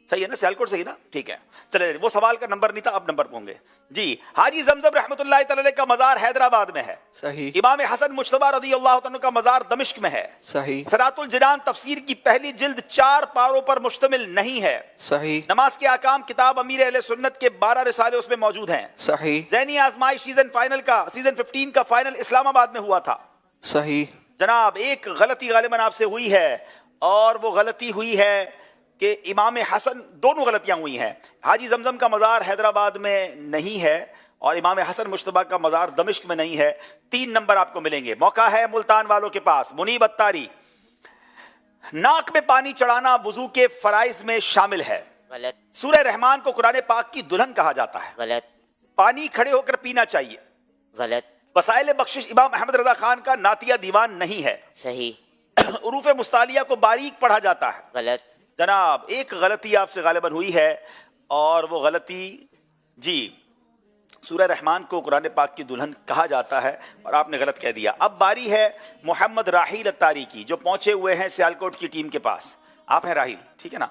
صحیح ہے نا, سیالکوٹ صحیح نا, ٹھیک ہے. چلے وہ سوال کا نمبر نہیں تھا, اب نمبر ہوں گے. جی حاجی زمزم رحمۃ اللہ تعالی علیہ کا مزار حیدرآباد میں ہے, صحیح. امام حسن مجتبی رضی اللہ عنہ کا مزار دمشق میں ہے, صحیح. صراط الجنان تفسیر کی پہلی جلد 4 پاروں پر مشتمل نہیں ہے, صحیح. نماز کے احکام کتاب امیر اہل سنت کے 12 رسالے اس میں موجود ہیں, صحیح. ذہنی آزمائش سیزن 15 کا فائنل اسلام آباد میں ہوا تھا. صحیح. جناب ایک غلطی غالباً آپ سے ہوئی ہے, اور وہ غلطی ہوئی ہے کہ امام حسن, دونوں غلطیاں ہوئی ہیں. حاجی زمزم کا مزار حیدرآباد میں نہیں ہے اور امام حسن مجتبی کا مزار دمشق میں نہیں ہے. 3 نمبر آپ کو ملیں گے. موقع ہے ملتان والوں کے پاس. منیب اتاری, ناک میں پانی چڑھانا وضو کے فرائض میں شامل ہے, غلط. سورہ رحمان کو قرآن پاک کی دلہن کہا جاتا ہے, غلط. پانی کھڑے ہو کر پینا چاہیے, غلط. وسائل بخشش امام احمد رضا خان کا نعتیہ دیوان نہیں ہے, صحیح. حروف مستعلیہ کو باریک پڑھا جاتا ہے. غلط. جناب ایک غلطی آپ سے غالباً ہوئی ہے, اور وہ غلطی, جی سورہ رحمان کو قرآن پاک کی دلہن کہا جاتا ہے اور آپ نے غلط کہہ دیا. اب باری ہے محمد راحیل اتاری کی, جو پہنچے ہوئے ہیں سیالکوٹ کی ٹیم کے پاس. آپ ہیں راحیل, ٹھیک ہے نا.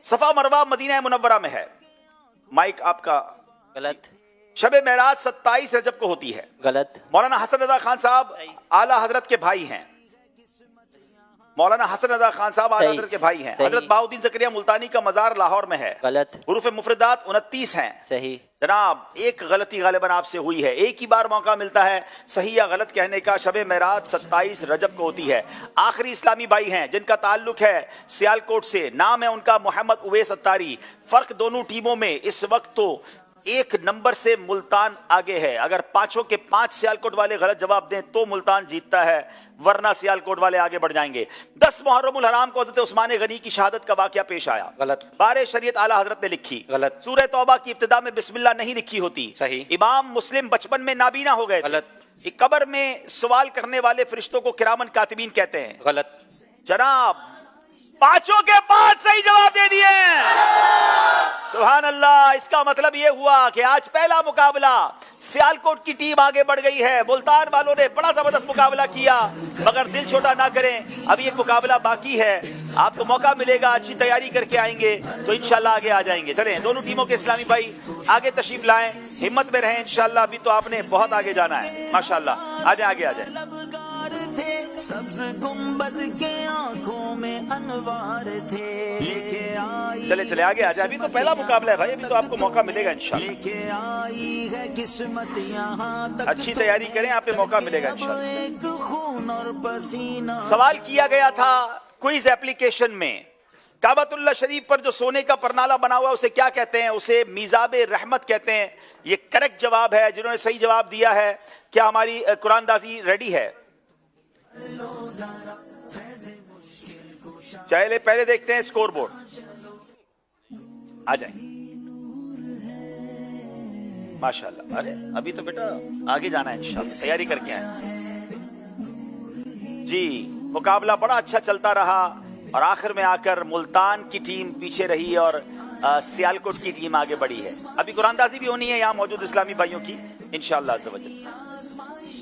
صفا مروہ مدینہ منورہ میں ہے, مائک آپ کا. غلط. شب معراج 27 رجب کو ہوتی ہے, غلط. مولانا حسن رضا خان صاحب اعلیٰ حضرت کے بھائی ہیں, مولانا حسن رضا خان صاحب اعلیٰ حضرت کے بھائی ہیں. حضرت بہاؤدین زکریا ملتانی کا مزار لاہور میں ہے, غلط. حروف مفردات 29 ہیں, صحیح. جناب ایک غلطی غالباً آپ سے ہوئی ہے, ایک ہی بار موقع ملتا ہے صحیح یا غلط کہنے کا. شب معراج 27 رجب کو ہوتی ہے. آخری اسلامی بھائی ہیں جن کا تعلق ہے سیالکوٹ سے, نام ہے ان کا محمد اویس اتاری. فرق دونوں ٹیموں میں اس وقت تو 1 نمبر سے ملتان آگے ہے. اگر 5 کے 5 سیالکوٹ والے غلط جواب دیں تو ملتان جیتتا ہے, ورنہ سیالکوٹ والے آگے بڑھ جائیں گے. 10 محرم الحرام کو حضرت عثمان غنی کی شہادت کا واقعہ پیش آیا, غلط. بارے شریعت اعلیٰ حضرت نے لکھی, غلط. سورہ توبہ کی ابتدا میں بسم اللہ نہیں لکھی ہوتی, صحیح. امام مسلم بچپن میں نابینا ہو گئے, غلط. قبر میں سوال کرنے والے فرشتوں کو کرامن کاتبین کہتے ہیں, غلط. جناب 5 کے 5 صحیح جواب دے دیے. سبحان اللہ. اس کا مطلب یہ ہوا کہ آج پہلا مقابلہ سیالکوٹ کی ٹیم آگے بڑھ گئی ہے. ملتان والوں نے بڑا زبردست مقابلہ کیا, مگر دل چھوٹا نہ کریں, ابھی ایک مقابلہ باقی ہے. آپ کو موقع ملے گا, اچھی تیاری کر کے آئیں گے تو انشاءاللہ آگے آ جائیں گے. چلیں دونوں ٹیموں کے اسلامی بھائی آگے تشریف لائیں, ہمت میں رہیں انشاءاللہ. ابھی تو آپ نے بہت آگے جانا ہے, ماشاءاللہ. آ جائیں, آگے آ جائیں. سبز گنبد کے آنکھوں میں انوار تھے, لے کے آئی چلے چلے آگے آ جائیں. ابھی تو پہلا مقابلہ ہے بھائی, ابھی تو آپ کو موقع ملے گا انشاءاللہ. لے کے آئی ہے قسمت یہاں تک, اچھی تیاری کریں, آپ پہ موقع ملے گا انشاءاللہ. ایک خون اور پسینہ. سوال کیا گیا تھا کوئز ایپلیکیشن میں, کعبۃ اللہ شریف پر جو سونے کا پرنالہ بنا ہوا ہے اسے کیا کہتے ہیں؟ اسے میزاب رحمت کہتے ہیں. یہ کریکٹ جواب ہے. جنہوں نے صحیح جواب دیا ہے, کیا ہماری قرآن دازی ریڈی ہے؟ چلے پہلے دیکھتے ہیں اسکور بورڈ. آ جائیں ماشاءاللہ. ارے ابھی تو بیٹا آگے جانا ہے انشاءاللہ, تیاری کر کے آئیں. جی مقابلہ بڑا اچھا چلتا رہا اور آخر میں آ کر ملتان کی ٹیم پیچھے رہی اور سیالکوٹ کی ٹیم آگے بڑھی ہے. ابھی قرآن دازی بھی ہونی ہے یہاں موجود اسلامی بھائیوں کی انشاءاللہ عز و جل.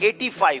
85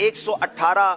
118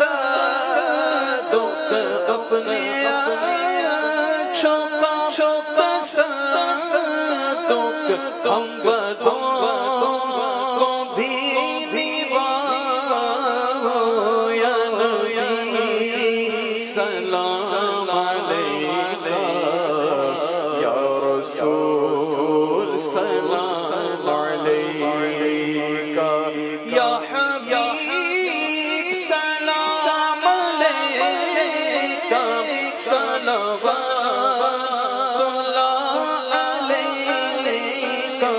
تصدق اپنے تصدق ہم بدوں کو بھی نبھاؤ یا نبی سلام علیکہ یا رسول سلام علیکہ یا حبیب سلام علیکہ صلوات اللہ علیکہ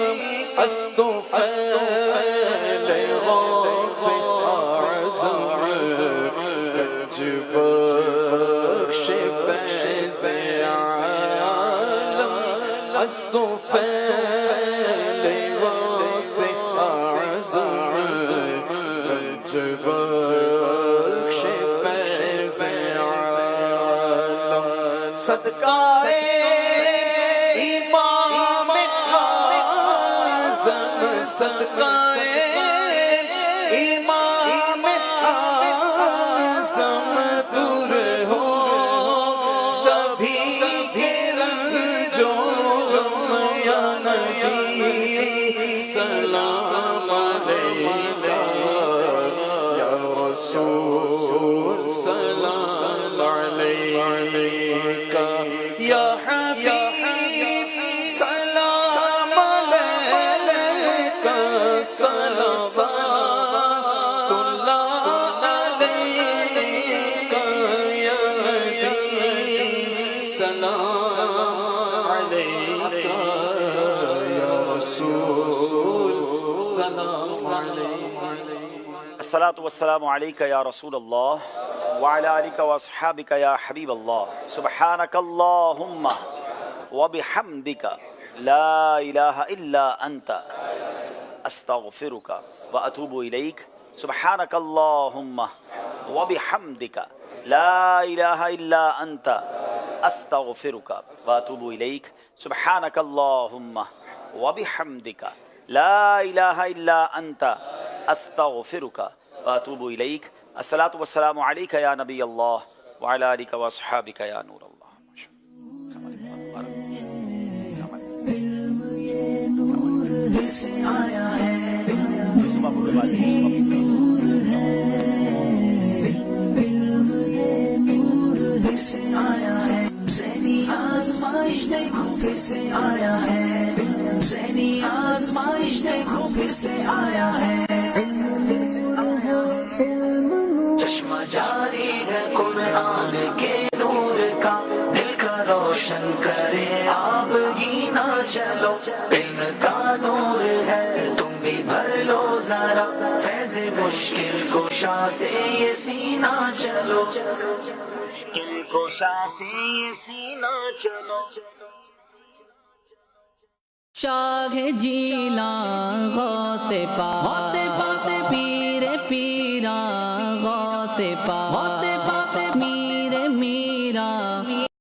استغفر غوث اعظم گنج بخش فیض عالم استغفر غوث اعظم گنج بخش فیض عالم صدقہ امام اعظم صدقہ امام اعظم دور ہو سبھی رنجوں یا نبی سلام علیکہ یا رسول سلام علیکہ یا حبیب سلام علیکہ صلوات اللہ علیکہ یا نبی سلام علیکہ یا رسول سلام علیکہ الصلاۃ والسلام علیکہ یا رسول اللہ وعلی آلک واصحابک یا حبیب اللہ سبحانک اللہم وبحمدک لا الہ الا انت استغفرک واتوب الیک سبحانک اللہم وبحمدک لا الہ الا انت استغفرک واتوب الیک سبحانک اللہم وبحمدک لا الہ الا انت استغفرک واتوب الیک الصلاۃ والسلام علیکہ یا نبی اللہ وعلی آلک واصحابک یا نور اللہ. ذہنی آزمائش دیکھو پھر سے آیا ہے ذہنی آزمائش دیکھو پھر سے آیا ہے چشمہ جاری ہے قرآن کے نور کا دل کا روشن کرے آپ گینا چلو علم کا نور ہے تم بھی بھر لو ذرا فیض مشکل کشا سے یہ سینہ چلو مشکل کشا سے یہ سینہ چلو شاہ جیلا غوث پاک پیر پیرا غوث پاک